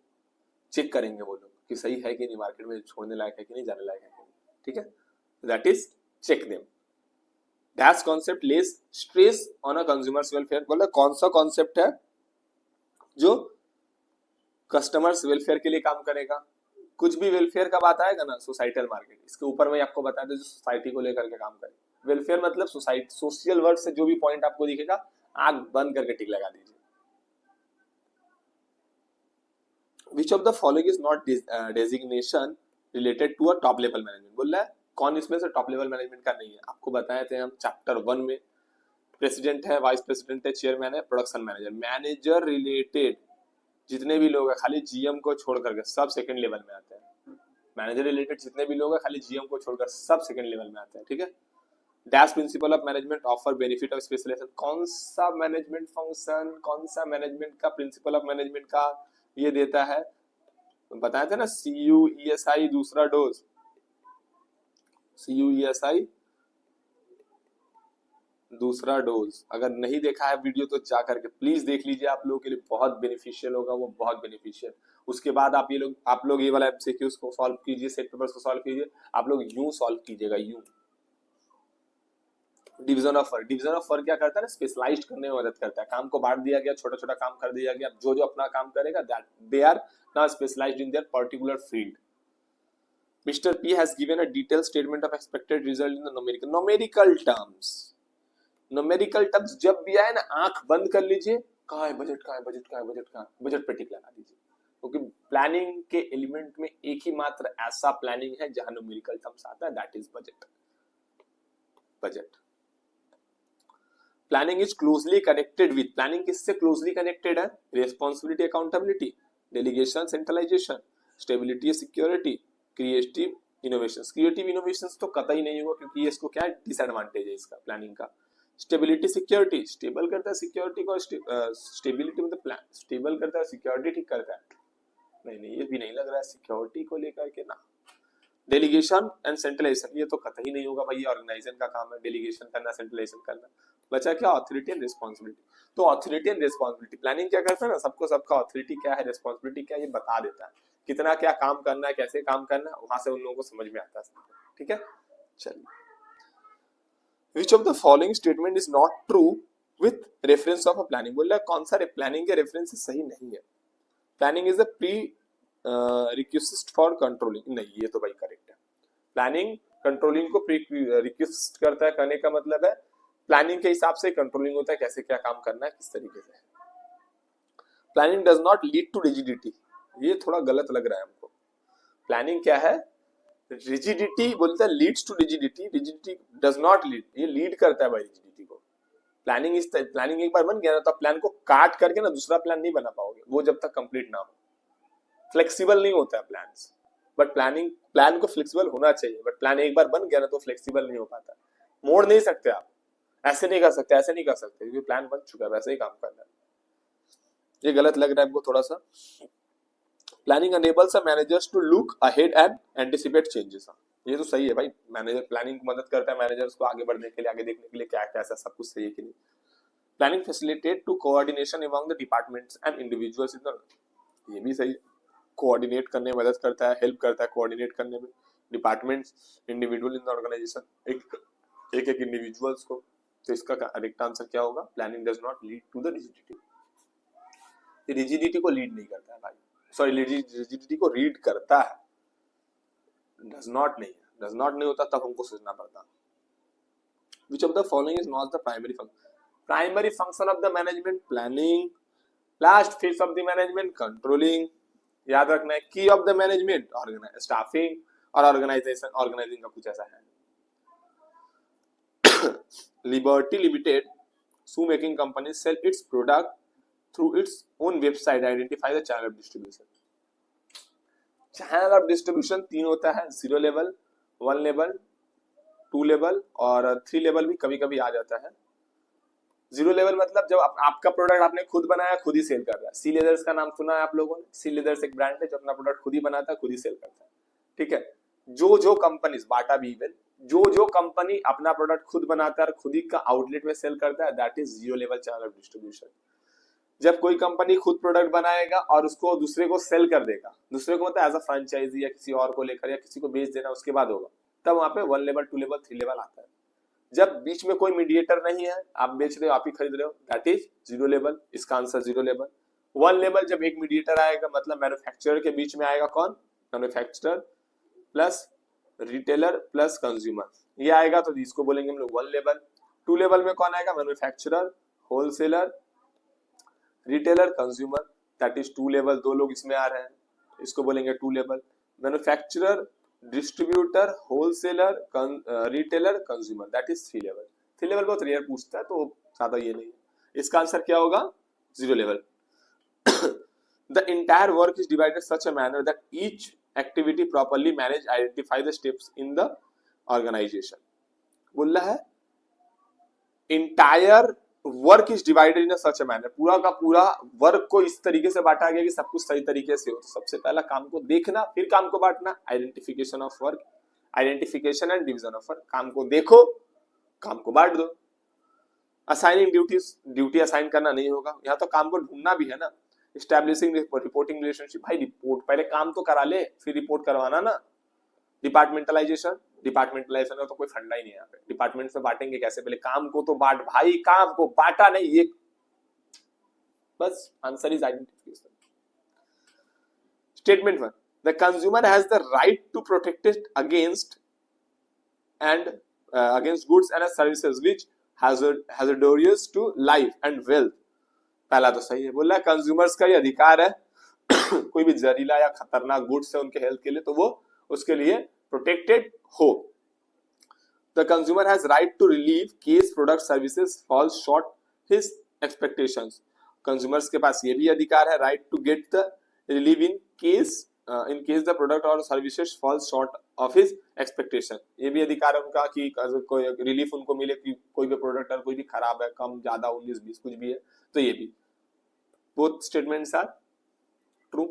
चेक करेंगे वो लोग कि सही है कि नहीं, मार्केट में छोड़ने लायक है कि नहीं, जाने लायक है कि नहीं, ठीक है, that is check them. That's concept less stress on a consumers welfare, बोला कौन सा कॉन्सेप्ट है जो कस्टमर्स वेलफेयर के लिए काम करेगा, कुछ भी वेलफेयर का बात आएगा ना, सोसाइटल मार्केट, इसके ऊपर में आपको बता दें जो सोसाइटी को लेकर के काम करे, वेलफेयर मतलब सोसाइटी, सोशल वर्क से जो भी पॉइंट आपको दिखेगा आंख बंद करके टिक लगा दीजिए। Which of the following is not designation related to a top level management, बोल रहा है कौन इसमें से टॉप लेवल मैनेजमेंट का नहीं है, आपको बताए थे हम चैप्टर 1 में, प्रेसिडेंट है, वाइस प्रेसिडेंट है, चेयरमैन है, प्रोडक्शन मैनेजर, मैनेजर रिलेटेड जितने भी लोग हैं खाली जीएम को छोड़ करके सब सेकंड लेवल में आते हैं, मैनेजर रिलेटेड जितने भी लोग हैं खाली जीएम को छोड़कर सब सेकंड लेवल में आते हैं, ठीक है। Dash principle of management offer benefit of specialization, कौन सा मैनेजमेंट फंक्शन, कौन सा मैनेजमेंट का प्रिंसिपल ऑफ मैनेजमेंट का ये देता है, बताए थे ना, CUESI दूसरा डोज, CUESI दूसरा डोज। अगर नहीं देखा है वीडियो तो जा करके प्लीज देख लीजिए, आप लोगों के लिए बहुत बेनिफिशियल होगा, वो बहुत बेनिफिशियल। उसके बाद आप लोग ये वाला एमसीक्यूज को सॉल्व कीजिए, सेट पेपर्स को सॉल्व कीजिए। आप लोग यूं सॉल्व कीजिएगा, यूं। Division of work, division of work क्या करता है ना, स्पेशलाइज्ड करने में मदद करता है। काम को बांट दिया गया, छोटा छोटा काम कर दिया गया, जो जो अपना काम करेगा that they are now specialized in their particular field. Mr. P has given a detailed statement of expected result in the numerical terms. Numerical terms जब भी आए ना, आंख बंद कर लीजिए, कहाँ है बजट, कहाँ है बजट, कहाँ है बजट, कहाँ है बजट पे टिक लगा दीजिए, क्योंकि प्लानिंग के एलिमेंट में एक ही मात्र ऐसा प्लानिंग है जहां न्यूमेरिकल टर्म्स आता है, that is budget. Budget planning is closely connected with, planning किससे क्लोजली कनेक्टेड है? Responsibility, accountability, delegation, centralization, stability, security, creative innovations. Creative innovations तो कतई नहीं होगा, क्योंकि इसको क्या डिसएडवांटेज है इसका प्लानिंग का। स्टेबिलिटी, सिक्योरिटी, स्टेबल करता है सिक्योरिटी को, स्टेबिलिटी मतलब प्लान स्टेबल करता है, सिक्योरिटी ठीक करता है। नहीं ये भी नहीं लग रहा है सिक्योरिटी को लेकर के ना। डेलीगेशन एंड सेंट्रलाइजेशन, ये तो कतई नहीं होगा भाई, ऑर्गेनाइजेशन का काम है डेलीगेशन करना, सेंट्रलाइजेशन करना। बचा क्या? Authority and responsibility. तो अथॉरिटी एंड रिस्पॉन्सिबिलिटी, प्लानिंग क्या करता है ना, सबको सबका अथॉरिटी क्या है, रिस्पॉन्सिबिलिटी क्या है, ये बता देता है। कितना क्या काम करना है, कैसे काम करना है, वहां से उन लोगों को समझ में आता है। ठीक है, चलिए। Which of the following statement is not true with reference of a planning? बोल रहा है कौन सा प्लानिंग के रेफरेंस सही नहीं है। Planning is a pre requisite for controlling, नहीं ये तो भाई करेक्ट है। प्लानिंग कंट्रोलिंग को प्री रिक्विजिट करता है, कहने का मतलब है प्लानिंग के हिसाब से कंट्रोलिंग होता है, कैसे क्या काम करना है, किस तरीके से। Planning does not lead to rigidity, ये थोड़ा गलत लग रहा है हमको। प्लानिंग क्या है? रिजिडिटी बोलता है leads to rigidity, rigidity does not lead, ये लीड करता है भाई रिजिडिटी को। प्लानिंग एक बार बन गया ना, तो प्लान को काट करके ना दूसरा प्लान नहीं बना पाओगे, वो जब तक कंप्लीट ना हो। फ्लेक्सिबल नहीं होता है प्लान्स, बट प्लान को फ्लेक्सिबल होना चाहिए, बट प्लान एक बार बन गया ना तो फ्लेक्सिबल नहीं हो पाता। मोड़ नहीं सकते आप, ऐसे नहीं कर सकते, ऐसे नहीं कर सकते, क्योंकि प्लान बन चुका है, वैसे ही काम करना है। ये गलत लग रहा है हमको थोड़ा सा। Planning enables a managers to look ahead and anticipate changes, ये तो सही है भाई। मैनेजर प्लानिंग को मदद करता है मैनेजर्स को आगे बढ़ने के लिए, आगे देखने के लिए क्या क्या सब कुछ सही है कि नहीं। Planning facilitate to coordination among the departments and individuals in the, ये भी सही है। कोऑर्डिनेट करने में मदद करता है, हेल्प करता है कोऑर्डिनेट करने में departments, individual in the organization, एक इंडिविजुअल्स को। तो इसका करेक्ट आंसर क्या होगा? Planning does not lead to the rigidity, rigidity को लीड नहीं करता है भाई, सॉरी रिजिडिटी को रीड करता है, डज नॉट नहीं होता, तब हमको सोचना पड़ता। Which of the following is not the primary function? Primary function of the management planning, last phase of the management controlling, याद रखना है। Key of the management staffing और ऑर्गेनाइजिंग का कुछ ऐसा है। Liberty Limited shoe making company sell its product through its own website, identify the channel of distribution. Channel of distribution तीन होता है, 0 level, 1 level, 2 level और 3 level भी कभी कभी आ जाता है। 0 level मतलब जब आपका प्रोडक्ट आपने खुद बनाया, खुद ही सेल कर रहा है। सी लेदर्स का नाम सुना है आप लोगों ने? सी लेदर्स एक ब्रांड है जो अपना प्रोडक्ट खुद ही बनाता है, खुद ही सेल करता है। ठीक है, जो कंपनी, बाटा भी इवन, जो कंपनी अपना प्रोडक्ट खुद बनाता है और खुद ही का आउटलेट में सेल करता है, that is 0 level channel of distribution. जब कोई कंपनी खुद प्रोडक्ट बनाएगा और उसको दूसरे को सेल कर देगा, दूसरे को मतलब एज अ फ्रेंचाइजी या किसी और को लेकर या किसी को बेच देना, उसके बाद होगा, तब वहां पे 1 level, 2 level, 3 level आता है। जब बीच में कोई मीडिएटर नहीं है, आप बेच रहे हो, आप ही खरीद रहे हो, दैट इज 0 level, इसका आंसर 0 level। 1 level जब एक मीडिएटर आएगा, मतलब मैन्युफैक्चरर के बीच में आएगा कौन? Manufacturer plus retailer plus consumer, ये आएगा तो इसको बोलेंगे हम लोग 1 level। 2 level में कौन आएगा? Manufacturer, wholesaler, retailer, consumer, that is 2 level, दो लोग इसमें आ रहे हैं, इसको बोलेंगे 2 level। Manufacturer, distributor, wholesaler, retailer, consumer, that is 3 level। 3 level बहुत रेयर पूछता है, तो ज्यादा ये नहीं है। इसका आंसर क्या होगा? 0 level। The entire work is divided such a manner that each activity properly managed identify the steps in the organization। बोल रहा है entire work is divided in such a manner, पूरा का पूरा वर्क को इस तरीके से बांटा गया कि सब कुछ सही तरीके से हो। तो सबसे पहला काम को देखना, फिर काम को बांटना, identification of work, identification and division of work. काम को देखो, काम को बांट दो। असाइनिंग ड्यूटी असाइन करना नहीं होगा, यहाँ तो काम को ढूंढना भी है ना। एस्टैब्लिशिंग रिपोर्टिंग रिलेशनशिप, भाई रिपोर्ट पहले काम तो करा ले फिर रिपोर्ट करवाना ना। डिपार्टमेंटलाइजेशन का तो कोई फंडा ही नहीं है यहाँ पे, डिपार्टमेंट में बांटेंगे कैसे, पहले काम को तो बांट भाई, काम को बांटा नहीं, ये बस answer is identification. Statement 1, the consumer has the right to protect it against against goods and services which hazardous to life and wealth। पहला तो सही है, बोला कंज्यूमर्स का ये अधिकार है कोई भी जहरीला या खतरनाक गुड्स है उनके हेल्थ के लिए तो वो उसके लिए प्रोटेक्टेड हो। The consumer has right to relieve case product services falls short his expectations. Consumers के पास ये भी अधिकार है, right to get the relieve in case the product और services falls short of his expectation. ये भी अधिकार है उनका कि कोई रिलीफ उनको मिले कि कोई भी प्रोडक्ट कोई भी खराब है, कम ज्यादा 19-20 कुछ भी है तो ये भी। बोथ स्टेटमेंट्स आर ट्रू,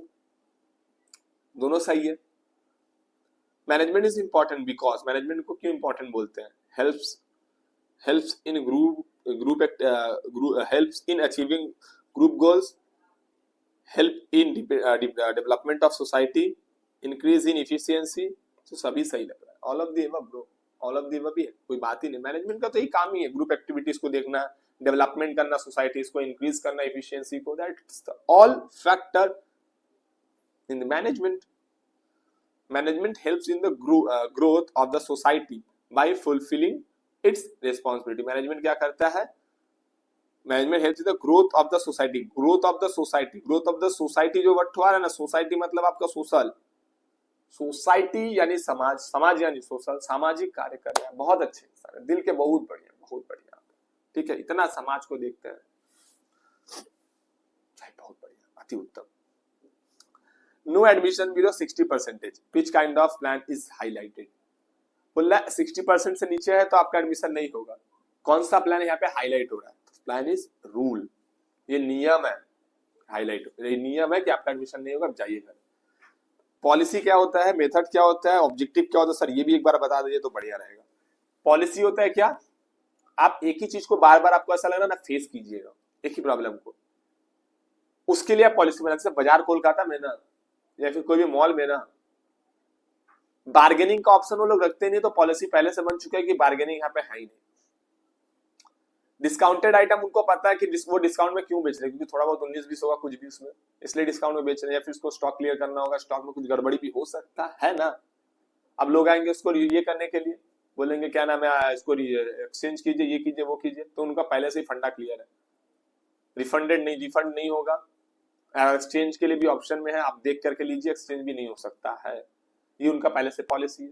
दोनों सही है। Management is important because, management को क्यों इंपॉर्टेंट बोलते हैं, helps in achieving group goals, help in development of society, increase in efficiency. तो सभी सही लग रहा है, all of the above bro, all of the above भी है, कोई बात ही नहीं। मैनेजमेंट का तो यही काम ही है, ग्रुप एक्टिविटीज को देखना, डेवलपमेंट करना सोसाइटीज को, इंक्रीज करना इफिशियंसी को, that's all factor in the management. Management helps in the growth of the society bye fulfilling it's responsibility. Management क्या करता है, management helps in the growth of the society, growth of the society, growth of the society जो word हुआ है ना, society मतलब आपका social, society यानी समाज, समाज यानी सोशल, सामाजिक कार्य कर रहे हैं, बहुत अच्छे इंसान, दिल के बहुत बढ़िया, बहुत बढ़िया, ठीक है, इतना समाज को देखते हैं, बहुत बढ़िया, अति उत्तम। No admission below 60%, which kind of plan is highlighted। बोला 60% से नीचे है तो आपका एडमिशन नहीं होगा, कौन सा प्लान यहाँ पे हाईलाइट हो रहा है, प्लान इज रूल, ये नियम है, हाईलाइट ये नियम है कि आपका एडमिशन नहीं होगा, आप जाइए घर। पॉलिसी क्या होता है, मेथड क्या होता है, ऑब्जेक्टिव क्या होता है, सर ये भी एक बार बता दीजिए तो बढ़िया रहेगा। पॉलिसी होता है क्या, आप एक ही चीज को बार बार आपको ऐसा लग रहा ना फेस कीजिएगा, एक ही प्रॉब्लम को, उसके लिए आप पॉलिसी बना, जैसे बाजार कोलकाता में ना या फिर कोई भी मॉल में ना बार्गेनिंग का ऑप्शन वो लोग रखते नहीं, तो पॉलिसी पहले से बन चुका है कि बार्गेनिंग यहाँ पे है ही नहीं। डिस्काउंटेड आइटम उनको पता है कि वो डिस्काउंट में क्यों बेच रहे हैं, क्योंकि थोड़ा बहुत 19-20 होगा कुछ भी उसमें, इसलिए डिस्काउंट में बेच रहे हैं, या फिर उसको स्टॉक क्लियर करना होगा, स्टॉक में कुछ गड़बड़ी भी हो सकता है ना। अब लोग आएंगे उसको ये करने के लिए, बोलेंगे क्या नाम है इसको एक्सचेंज कीजिए, ये कीजिए वो कीजिए, तो उनका पहले से ही फंडा क्लियर है, रिफंड नहीं होगा। एक्सचेंज के लिए भी ऑप्शन में है, आप देख करके लीजिए, एक्सचेंज भी नहीं हो सकता है, ये उनका पहले से पॉलिसी है,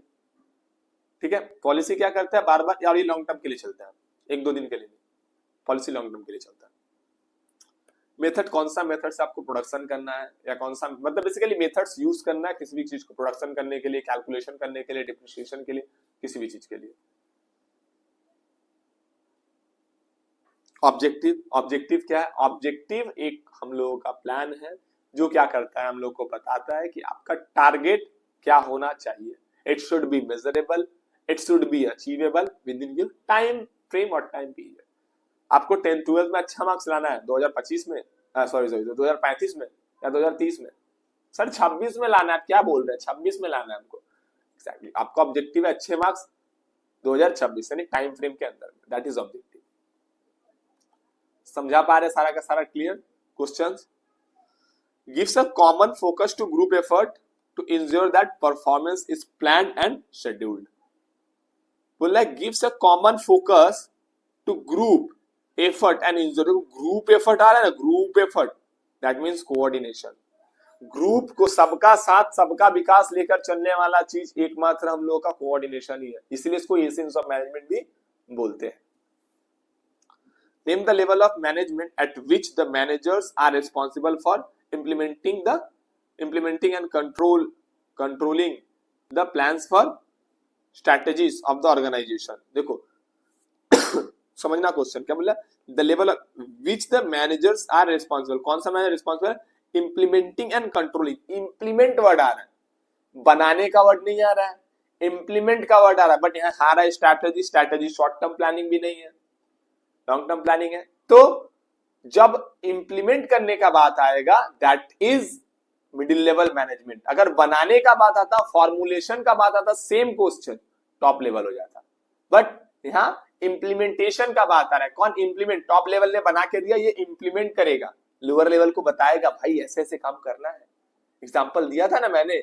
ठीक है। पॉलिसी क्या करता है, बार बार, और ये लॉन्ग टर्म के लिए चलता है, 1-2 दिन के लिए नहीं, पॉलिसी लॉन्ग टर्म के लिए चलता है। मेथड, कौन सा मेथड से आपको प्रोडक्शन करना है, या कौन सा मतलब बेसिकली मेथड्स यूज करना है किसी भी चीज को प्रोडक्शन करने के लिए, कैलकुलेशन करने के लिए, डिप्रिसिएशन के लिए, किसी भी चीज के लिए। ऑब्जेक्टिव क्या है, ऑब्जेक्टिव एक हम लोगों का प्लान है जो क्या करता है, हम लोग को बताता है कि आपका टारगेट क्या होना चाहिए, it should be measurable, it should be achievable with in given time frame और टाइम पीरियड। आपको 10th-12th में अच्छा मार्क्स लाना है 2025 में, सॉरी 2035 में या 2030 में, सर 26 में लाना है, आप क्या बोल रहे हैं, 26 में लाना है हमको, एक्जैक्टली आपका ऑब्जेक्टिव है अच्छे मार्क्स 2026 यानी टाइम फ्रेम के अंदर, दैट इज ऑब्जेक्टिव। समझा पा रहे सारा का सारा clear. Questions, gives a common focus to group effort to ensure that performance is planned and scheduled. बोला gives a common focus to group effort and ensure, group effort आ रहा है ना, group effort that means coordination, group को सबका साथ सबका विकास लेकर चलने वाला चीज एकमात्र हम लोगों का कोऑर्डिनेशन ही है, इसलिए इसको एसेंस ऑफ मैनेजमेंट भी बोलते हैं। Name the level of management at which the managers are responsible for implementing and controlling the plans for strategies of the organization। देखो समझना क्वेश्चन क्या बोला, the level of which the managers are responsible, कौन सा manager responsible है, implementing and controlling, implement word आ रहा है, बनाने का वर्ड नहीं आ रहा है, implement का वर्ड आ रहा है, बट यहाँ आ रहा है स्ट्रैटेजी, शॉर्ट टर्म प्लानिंग भी नहीं है, लॉन्ग टर्म प्लानिंग है। तो जब इंप्लीमेंट करने का बात आएगा that is middle level management. अगर बनाने का बात आता, फॉर्मुलेशन का बात आता, सेम क्वेश्चन टॉप लेवल हो जाता। बट यहाँ इंप्लीमेंटेशन का बात आ रहा है, कौन इंप्लीमेंट, टॉप लेवल ने बना के दिया, ये इंप्लीमेंट करेगा, लोअर लेवल को बताएगा भाई ऐसे ऐसे काम करना है। एग्जांपल दिया था ना मैंने,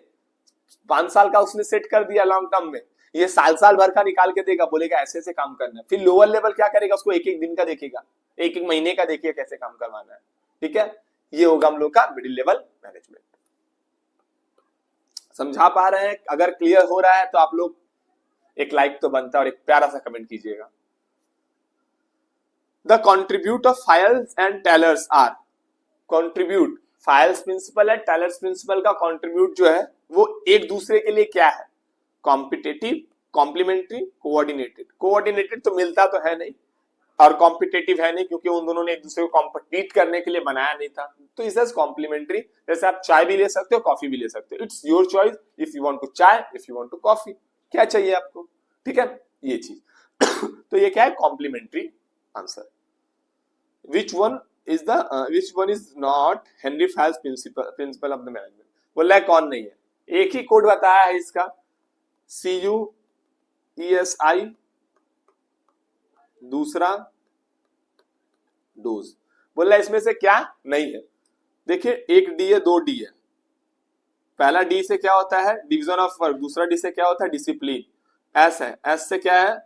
5 साल का उसने सेट कर दिया लॉन्ग टर्म में, ये साल भर का निकाल के देगा, बोलेगा ऐसे ऐसे काम करना है। फिर लोअर लेवल क्या करेगा, उसको एक एक दिन का देखेगा, एक एक महीने का देखिए कैसे काम करवाना है। ठीक है, ये होगा हम लोग का मिडिल लेवल मैनेजमेंट। समझा पा रहे हैं? अगर क्लियर हो रहा है तो आप लोग एक लाइक तो बनता है और एक प्यारा सा कमेंट कीजिएगा। The contribute of Fayol's and Taylor's are, contribute, Fayol's principle है, टेलर्स प्रिंसिपल का कॉन्ट्रीब्यूट जो है वो एक दूसरे के लिए क्या है, कॉम्पिटेटिव, कॉम्प्लीमेंट्री, कोऑर्डिनेटेड। कोऑर्डिनेटेड तो मिलता तो है नहीं और कॉम्पिटेटिव है नहीं, क्योंकि उन दोनों ने एक दूसरे को कॉम्पिटिट करने के लिए बनाया नहीं था। तो इस कॉम्प्लीमेंट्री, जैसे आप चाय भी ले सकते हो, कॉफी भी ले सकते हो, it's your choice, if you want to chai, if you want to coffee, क्या चाहिए आपको। ठीक है, ये चीज तो ये क्या है, complementary answer. Which one is not Henri Fayol's principle of the management, बोला है कौन नहीं है। एक ही कोड बताया है इसका, CUESI, दूसरा डोज, बोला इसमें से क्या नहीं है। देखिए एक डी है, 2 डी है। पहला डी से क्या होता है, डिवीजन ऑफ वर्क, दूसरा डी से क्या होता है, डिसिप्लिन। एस है, एस से क्या है,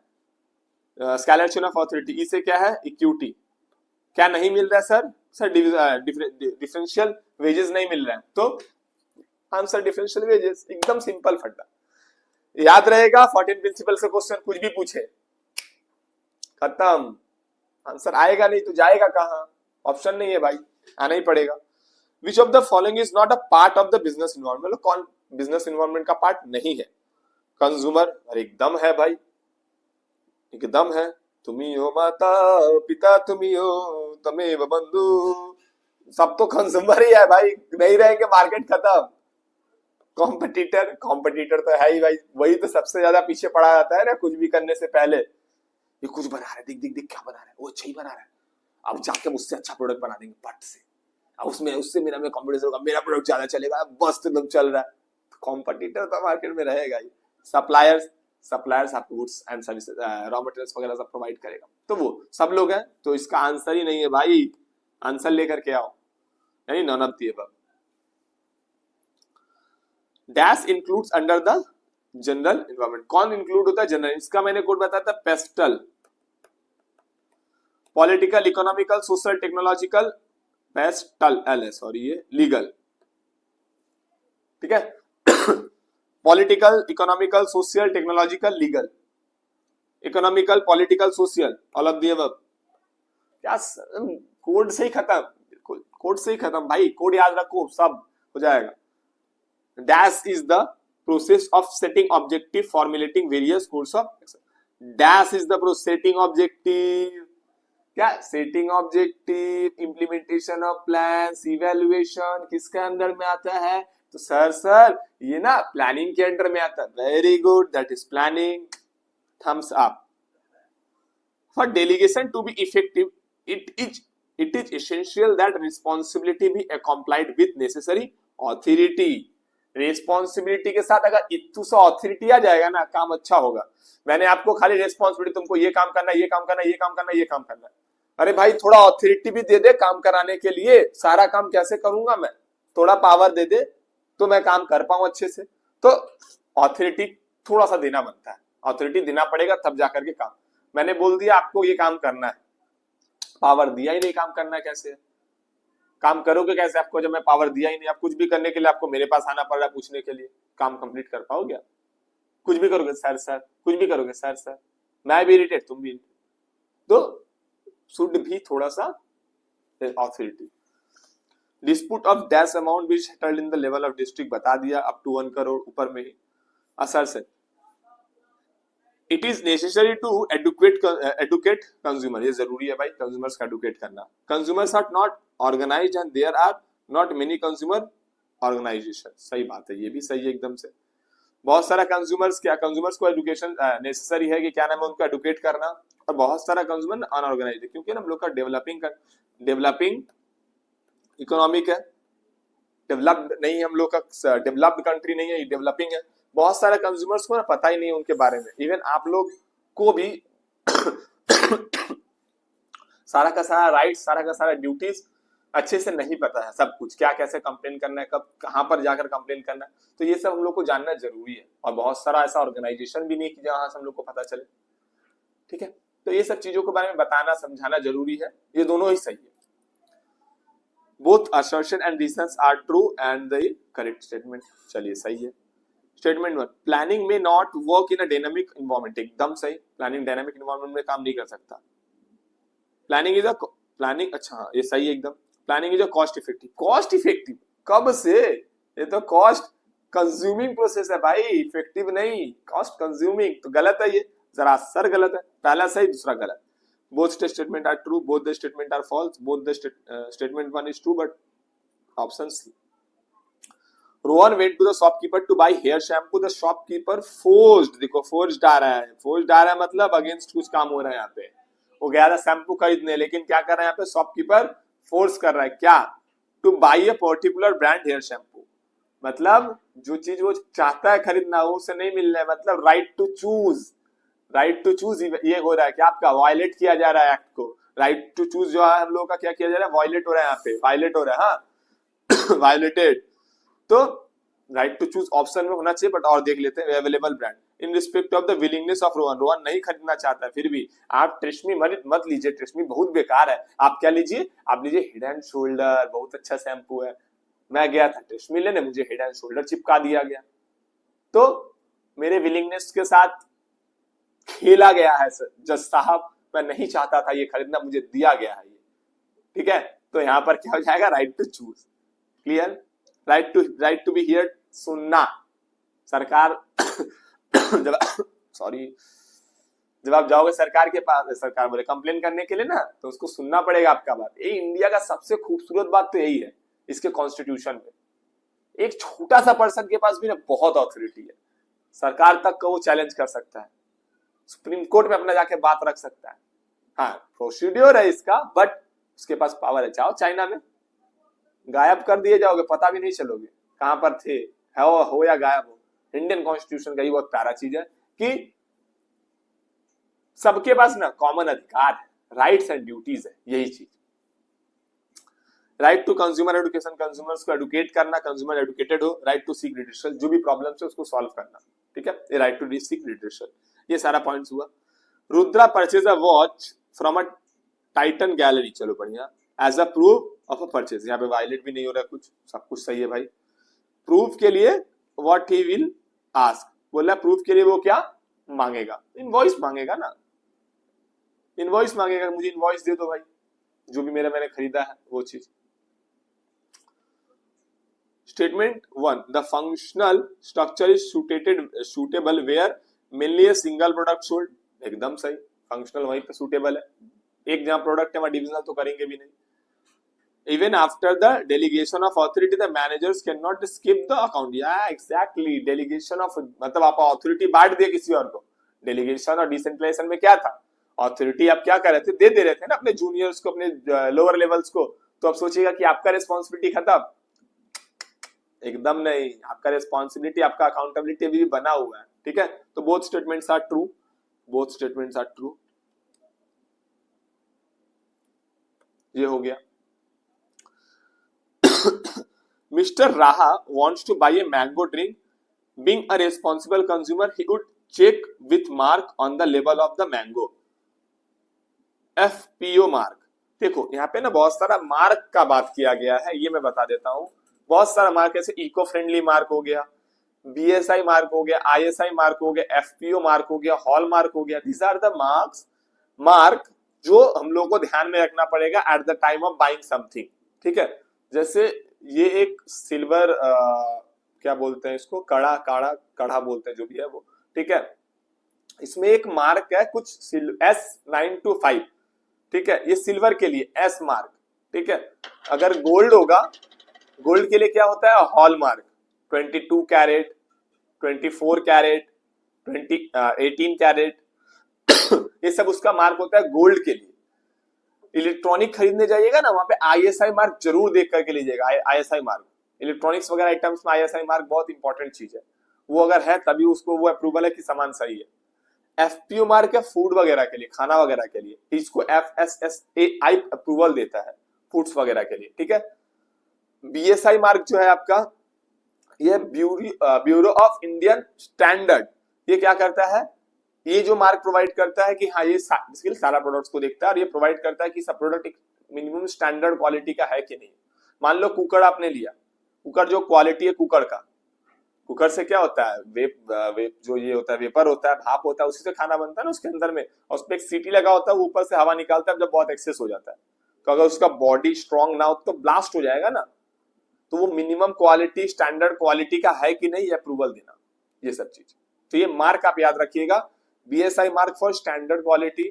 स्केलर चेन ऑफ अथॉरिटी। ई से क्या है, इक्विटी। क्या नहीं मिल रहा है सर डिफरेंशियल वेजेस नहीं मिल रहा है, तो आंसर डिफरेंशियल वेजेस, एकदम सिंपल फंडा, याद रहेगा। 14 प्रिंसिपल से क्वेश्चन कुछ भी पूछे, खत्म, आंसर आएगा नहीं तो जाएगा कहां, ऑप्शन नहीं है भाई, आना ही पड़ेगा। Which of the following is not a part of the business environment, कौन बिजनेस इन्वायरमेंट का पार्ट नहीं है। कंज्यूमर, अरे एकदम है भाई, एकदम है। तुम्ही हो माता पिता, तुम्ही हो तमेव बंधु, सब तो कंज्यूमर ही है भाई, नहीं रहेंगे मार्केट खत्म। कॉम्पिटिटर, कॉम्पिटिटर तो है ही भाई, वही तो सबसे ज्यादा पीछे पड़ा जाता है ना कुछ भी करने से पहले। ये कुछ बना रहा है, देख देख देख क्या बना रहा है, वो अच्छा ही बना रहा है, अब जाके मुझसे अच्छा प्रोडक्ट बना देंगे पट से, अब उसमें उससे मेरा में कॉम्पिटिशन होगा, मेरा प्रोडक्ट ज्यादा चलेगा, बस एकदम चल रहा है। कॉम्पिटिटर तो मार्केट में रहेगा ही। सप्लायर्स आपको goods and services, raw materials वगैरह सब प्रोवाइड करेगा, तो वो सब लोग हैं। तो इसका आंसर ही नहीं है भाई, आंसर लेकर के आओ, यानी none of the above. Dash includes under the general environment, कौन इंक्लूड होता है, जनरल। इसका मैंने कोड बताया था, pastel, political, economical, social, technological, pastel L है, सॉरी ये लीगल। ठीक है, political, economical, social, technological, legal. Economical, political, social, all of the above. क्या कोड से ही खत्म, कोड से ही खत्म भाई, कोड याद रखो सब हो जाएगा। Dash is the process of setting objective, formulating various course of action. Dash is the setting objective, क्या setting objective, implementation of plans, evaluation किसके अंदर में आता है, तो सर ये ना प्लानिंग के अंदर में आता है। Very good, that is planning, thumbs up. For delegation to be effective, it is essential that responsibility be accompanied with necessary authority. Responsibility के साथ अगर इतू सा ऑथोरिटी आ जाएगा ना, काम अच्छा होगा। मैंने आपको खाली रिस्पॉन्सिबिलिटी, तुमको ये काम करना, ये काम करना, ये काम करना, ये काम करना, अरे भाई थोड़ा ऑथोरिटी भी दे दे काम कराने के लिए, सारा काम कैसे करूंगा मैं, थोड़ा पावर दे दे तो मैं काम कर पाऊं अच्छे से। तो ऑथोरिटी थोड़ा सा देना बनता है, ऑथोरिटी देना पड़ेगा तब जाकर के काम। मैंने बोल दिया आपको ये काम करना है, पावर दिया ही नहीं, काम करना है कैसे, काम करोगे कैसे आपको जब मैं पावर दिया ही नहीं। आप कुछ भी करने के लिए आपको मेरे पास आना पड़ रहा है पूछने के लिए, काम कंप्लीट कर पाओगे आप? कुछ भी करोगे सर, कुछ भी करोगे सर, मैं भी इरिटेट, तुम भी इरिटेट, तो शुड भी थोड़ा सा authority. Dispute of dash amount भी settled in the level of district, बता दिया, अप टू 1 करोड़ ऊपर में ही। असर से it is necessary to educate consumer, ये जरूरी है भाई कंज्यूमर्स का एडुकेट करना। Consumers are not organized and there are not many consumer organization, सही बात है, ये भी सही है एकदम से। बहुत सारा कंज्यूमर्स को एजुकेशन नेसेसरी है कि क्या नाम है उनको एडुकेट करना, और बहुत सारा कंज्यूमर अनऑर्गेनाइज है, क्योंकि ना हम लोग का डेवलपिंग इकोनॉमिक है, डेवलप्ड नहीं है, हम लोग का डेवलप्ड कंट्री नहीं है, डेवलपिंग है। बहुत सारे कंज्यूमर्स को ना पता ही नहीं है उनके बारे में, इवन आप लोग को भी सारा का सारा राइट, सारा का सारा ड्यूटीज अच्छे से नहीं पता है, सब कुछ क्या कैसे कंप्लेन करना है, कब कहां पर जाकर कंप्लेन करना है, तो ये सब हम लोग को जानना जरूरी है। और बहुत सारा ऐसा ऑर्गेनाइजेशन भी नहीं कि जहां से हम लोग को पता चले, ठीक है। तो ये सब चीजों के बारे में बताना समझाना जरूरी है, ये दोनों ही सही है। Both assertion and reasons are true and the correct statement, चलिए सही है। स्टेटमेंट 1, प्लानिंग में not work in a dynamic environment, एकदम सही, प्लानिंग डायनामिक एनवायरनमेंट में काम नहीं कर सकता। प्लानिंग अच्छा हाँ ये सही है एकदम। Planning is a cost effective कब से, ये तो कॉस्ट कंज्यूमिंग प्रोसेस है भाई, इफेक्टिव नहीं, कॉस्ट कंज्यूमिंग, तो गलत है ये, जरा सर गलत है, पहला सही दूसरा गलत। both statement are true, both the statement are false, both the statement one is true, but option C. Rohan went to the shopkeeper to buy hair shampoo, the shopkeeper forced, देखो forced आ रहा है मतलब against कुछ काम हो रहा है यहाँ पे, वो गया था शैम्पू खरीदने, लेकिन क्या कर रहा है यहाँ पे शॉपकीपर फोर्स कर रहा है क्या, to buy a particular brand hair shampoo, मतलब जो चीज वो चाहता है खरीदना वो उसे नहीं मिल रहा है, मतलब राइट टू चूज ये हो रहा है कि आपका वायलेट किया जा रहा है एक्ट को, राइट टू चूज जो है हम लोग का क्या किया जा रहा है, वायलेट हो रहा है यहाँ पे, वायलेट हो रहा है, हाँ वायलेटेड, तो राइट टू चूज ऑप्शन में होना चाहिए, बट और देख लेते हैं available brand in respect of the willingness of Rohan नहीं खरीदना चाहता है, फिर भी आप ट्रेस्मी मत लीजिए, ट्रेस्मी बहुत बेकार है, आप क्या लीजिए, आप लीजिए हेड एंड शोल्डर, बहुत अच्छा शैम्पू है, मैं गया था ट्रेस्मी लेने, मुझे हेड एंड शोल्डर चिपका दिया गया, तो मेरे विलिंगनेस के साथ खेला गया है जज साहब, मैं नहीं चाहता था ये खरीदना, मुझे दिया गया है ये, ठीक है, तो यहाँ पर क्या हो जाएगा, right to choose, clear, right to be hear, सुनना, सरकार जब जब आप जाओगे सरकार के पास, सरकार बोले कंप्लेन करने के लिए ना, तो उसको सुनना पड़ेगा आपका बात, ये इंडिया का सबसे खूबसूरत बात तो यही है, इसके कॉन्स्टिट्यूशन में एक छोटा सा पर्सन के पास भी ना बहुत अथॉरिटी है, सरकार तक को वो चैलेंज कर सकता है, सुप्रीम कोर्ट में अपना जाके बात रख सकता है, हाँ प्रोसीड्योर है इसका, बट उसके पास पावर है। चाहो चाइना में गायब कर दिए जाओगे, पता भी नहीं चलोगे कहां पर थे, हो या गायब हो। इंडियन कॉन्स्टिट्यूशन का ये बहुत प्यारा चीज है कि सबके पास ना कॉमन अधिकार है, राइट्स एंड ड्यूटीज है, यही चीज। Right to consumer education, consumers को एडुकेट करना, कंज्यूमर एडुकेटेड हो, राइट टू सीक रिड्रेसल, जो भी प्रॉब्लम है उसको सॉल्व करना, ठीक है, ये राइट टू सीक रिड्रेसल, ये सारा पॉइंट्स हुआ। Rudra purchase a watch from a Titan gallery, चलो बढ़िया, as a proof of a purchase, यहाँ पे वायलेट भी नहीं हो रहा, कुछ सब कुछ सही है भाई। प्रूफ के लिए व्हाट ही विल आस्क, बोला प्रूफ के लिए वो क्या मांगेगा, इनवॉइस मांगेगा ना, इनवॉइस मांगेगा, मुझे इनवॉइस दे दो भाई, जो भी मैंने खरीदा है वो चीज। Statement 1, the functional structure is suitable where mainly a single product sold, एकदम सही, फंक्शनल वहीं पे सुटेबल है, एक जहां प्रोडक्ट है वहां डिविजनल तो करेंगे भी नहीं। Even after the delegation of authority, the managers cannot skip the account. Yeah, exactly. Delegation of मतलब आप अथॉरिटी बांट दिए किसी और को, डेलीगेशन और डिसेंट्रलाइजेशन में क्या था, अथॉरिटी आप क्या कर रहे थे, दे रहे थे ना अपने जूनियर्स को, अपने लोअर लेवल्स को, तो अब सोचिएगा कि आपका रिस्पॉन्सिबिलिटी खत्म, एकदम नहीं, आपका रिस्पॉन्सिबिलिटी, आपका अकाउंटेबिलिटी भी बना हुआ है, ठीक है, तो both statements are true, both statements are true, ये हो गया। Mr. Raha wants to buy a mango drink. Being a responsible consumer, he would check with mark on the label of the mango. FPO mark. देखो यहाँ पे ना बहुत सारा mark का बात किया गया है, ये मैं बता देता हूँ, बहुत सारा मार्क, जैसे इको फ्रेंडली मार्क हो गया, BSI मार्क हो गया, ISI मार्क हो गया, FPO मार्क हो गया, हॉल मार्क हो गया, दीज आर द मार्क जो हम लोग को ध्यान में रखना पड़ेगा at the time of buying something, ठीक है। जैसे ये एक सिल्वर क्या बोलते हैं इसको, कड़ा बोलते हैं, जो भी है वो, ठीक है, इसमें एक मार्क है कुछ S925, ठीक है, ये सिल्वर के लिए S मार्क, ठीक है, अगर गोल्ड होगा, गोल्ड के लिए क्या होता है hallmark, 22 carat, 24 carat, 18 carat ये सब उसका मार्क होता है गोल्ड के लिए। इलेक्ट्रॉनिक खरीदने जाइएगा ना, वहां पे आईएसआई मार्क जरूर देख करके लीजिएगा। आईएसआई मार्क इलेक्ट्रॉनिक्स वगैरह आइटम्स में आईएसआई मार्क बहुत इंपॉर्टेंट चीज है, वो अगर है तभी उसको वो अप्रूवल है कि सामान सही है। एफपीओ मार्क है फूड वगैरह के लिए, खाना वगैरह के लिए, इसको एफएसएसएआई अप्रूवल देता है फूड्स वगैरह के लिए, ठीक है। बीएसआई मार्क जो है आपका, ये ब्यूरो ऑफ इंडियन स्टैंडर्ड, ये क्या करता है, ये जो मार्क प्रोवाइड करता है कि हाँ ये सारा प्रोडक्ट्स को देखता है और ये प्रोवाइड करता है कि सब प्रोडक्ट एक मिनिमम स्टैंडर्ड क्वालिटी का है कि नहीं। मान लो कुकर आपने लिया, कुकर जो क्वालिटी है कुकर का, कुकर से क्या होता है, वेप जो ये होता है, वेपर होता है, भाप होता है, उसी से खाना बनता है ना उसके अंदर में, और उसपे एक सीटी लगा होता है, वो ऊपर से हवा निकालता है जब बहुत एक्सेस हो जाता है। तो अगर उसका बॉडी स्ट्रांग ना हो तो ब्लास्ट हो जाएगा ना, तो वो मिनिमम क्वालिटी स्टैंडर्ड क्वालिटी का है कि नहीं, ये अप्रूवल देना, ये सब चीज। तो ये मार्क आप याद रखिएगा, BSI mark for standard quality,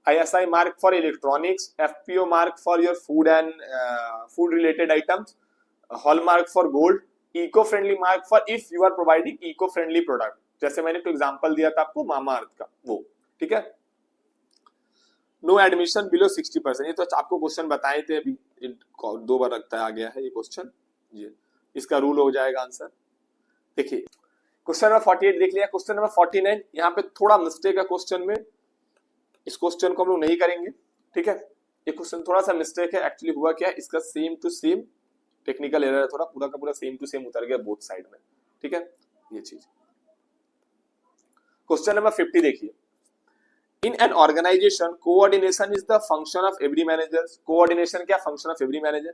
ISI mark for electronics, FPO mark for your food and food related items, hallmark for gold, eco friendly mark for if you are providing eco friendly product, जैसे मैंने तो example दिया था आपको मामा अर्थ का, वो ठीक है। नो एडमिशन बिलो 60%, ये तो आपको क्वेश्चन बताए थे अभी, 2 बार रखता है आ गया है ये क्वेश्चन, ये इसका रूल हो जाएगा आंसर। देखिए क्वेश्चन नंबर 48 देख लिया। क्वेश्चन नंबर 49, यहाँ पे थोड़ा मिस्टेक है क्वेश्चन में, इस क्वेश्चन को हम लोग नहीं करेंगे, ठीक है। ये क्वेश्चन थोड़ा सा मिस्टेक है, एक्चुअली हुआ क्या है, इसका same to same technical error है, थोड़ा पूरा का पूरा सेम टू सेम उतर गया बोथ साइड में, ठीक है ये चीज। क्वेश्चन नंबर 50 देखिए, in an organization coordination is the function of every manager. Coordination क्या function of every manager.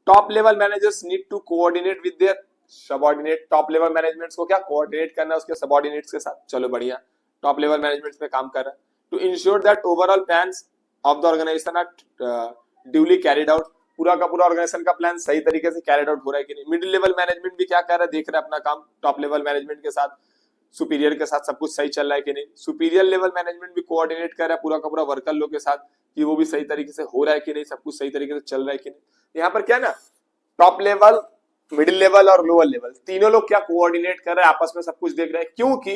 Top level managers need to coordinate with their subordinate. Top level management को क्या coordinate करना है उसके सबऑर्डिनेट्स के साथ, चलो बढ़िया, टॉप लेवल मैनेजमेंट में काम कर रहा है। To ensure that overall plans of the organization are duly carried out, पूरा का पूरा ऑर्गेनाइजेशन का प्लान सही तरीके से कैरिड आउट हो रहा है कि नहीं। मिडिल लेवल मैनेजमेंट भी क्या कर रहा है, देख रहा है अपना काम, टॉप लेवल मैनेजमेंट के साथ सुपीरियर के साथ सब कुछ सही चल रहा है कि नहीं। सुपीरियर लेवल मैनेजमेंट भी कोऑर्डिनेट कर रहा है पूरा का पूरा वर्कर लोग के साथ कि वो भी सही तरीके से हो रहा है कि नहीं, सब कुछ सही तरीके से चल रहा है कि नहीं। यहाँ पर क्या ना, टॉप लेवल, मिडिल लेवल और लोअर लेवल तीनों लोग क्या कोऑर्डिनेट कर रहे हैं, आपस में सब कुछ देख रहे हैं, क्योंकि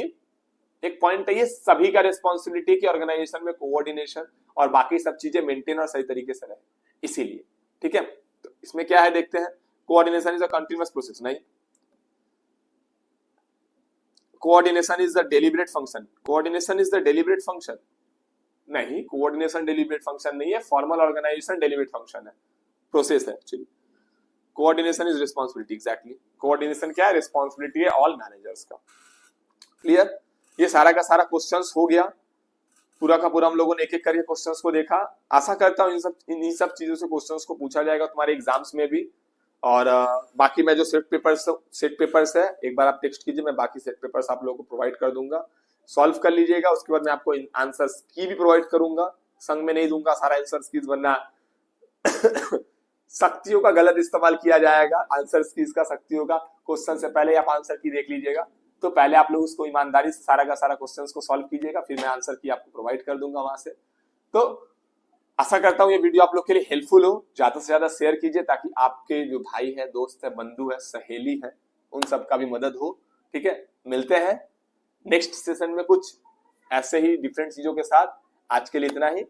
एक पॉइंट है ये सभी का रिस्पॉन्सिबिलिटी की ऑर्गेनाइजेशन में कोऑर्डिनेशन और बाकी सब चीजें मेंटेन और सही तरीके से रहे, इसीलिए, ठीक है। तो इसमें क्या है देखते हैं, coordination is a continuous process, नहीं, coordination is the deliberate function, coordination is the deliberate function, नहीं, कोऑर्डिनेशन डेलिब्रेट फंक्शन नहीं है, फॉर्मल ऑर्गेनाइजेशन डेलिब्रेट फंक्शन है, प्रोसेस है actually. Coordination is responsibility, exactly, coordination क्या है, रिस्पॉन्सिबिलिटी है ऑल मैनेजर्स का। क्लियर, ये सारा का सारा क्वेश्चंस हो गया, पूरा का पूरा हम लोगों ने एक एक करके क्वेश्चंस को देखा। आशा करता हूँ इन सब चीजों से क्वेश्चंस को पूछा जाएगा तुम्हारे एग्जाम्स में भी। और बाकी मैं जो सेट पेपर्स है एक बार आप टेक्स्ट कीजिए, मैं बाकी सेट पेपर्स आप लोगों को प्रोवाइड कर दूंगा, सॉल्व कर लीजिएगा। उसके बाद मैं आपको आंसर्स की भी प्रोवाइड करूंगा, संग में नहीं दूंगा सारा आंसर्स की, वरना शक्तियों का गलत इस्तेमाल किया जाएगा। आंसर्स की इसका शक्तियों का, क्वेश्चन से पहले आप आंसर की देख लीजिएगा, तो पहले आप लोग उसको ईमानदारी से सारा का सारा क्वेश्चंस को सॉल्व कीजिएगा, फिर मैं आंसर की आपको प्रोवाइड कर दूंगा वहां से। तो आशा करता हूँ ये वीडियो आप लोग के लिए हेल्पफुल हो, ज्यादा से ज्यादा शेयर कीजिए ताकि आपके जो भाई है, दोस्त है, बंधु है, सहेली है, उन सब का भी मदद हो, ठीक है। मिलते हैं नेक्स्ट सेशन में कुछ ऐसे ही डिफरेंट चीजों के साथ। आज के लिए इतना ही,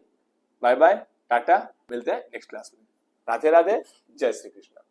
बाय बाय, टाटा, मिलते हैं नेक्स्ट क्लास में। राधे राधे, जय श्री कृष्ण।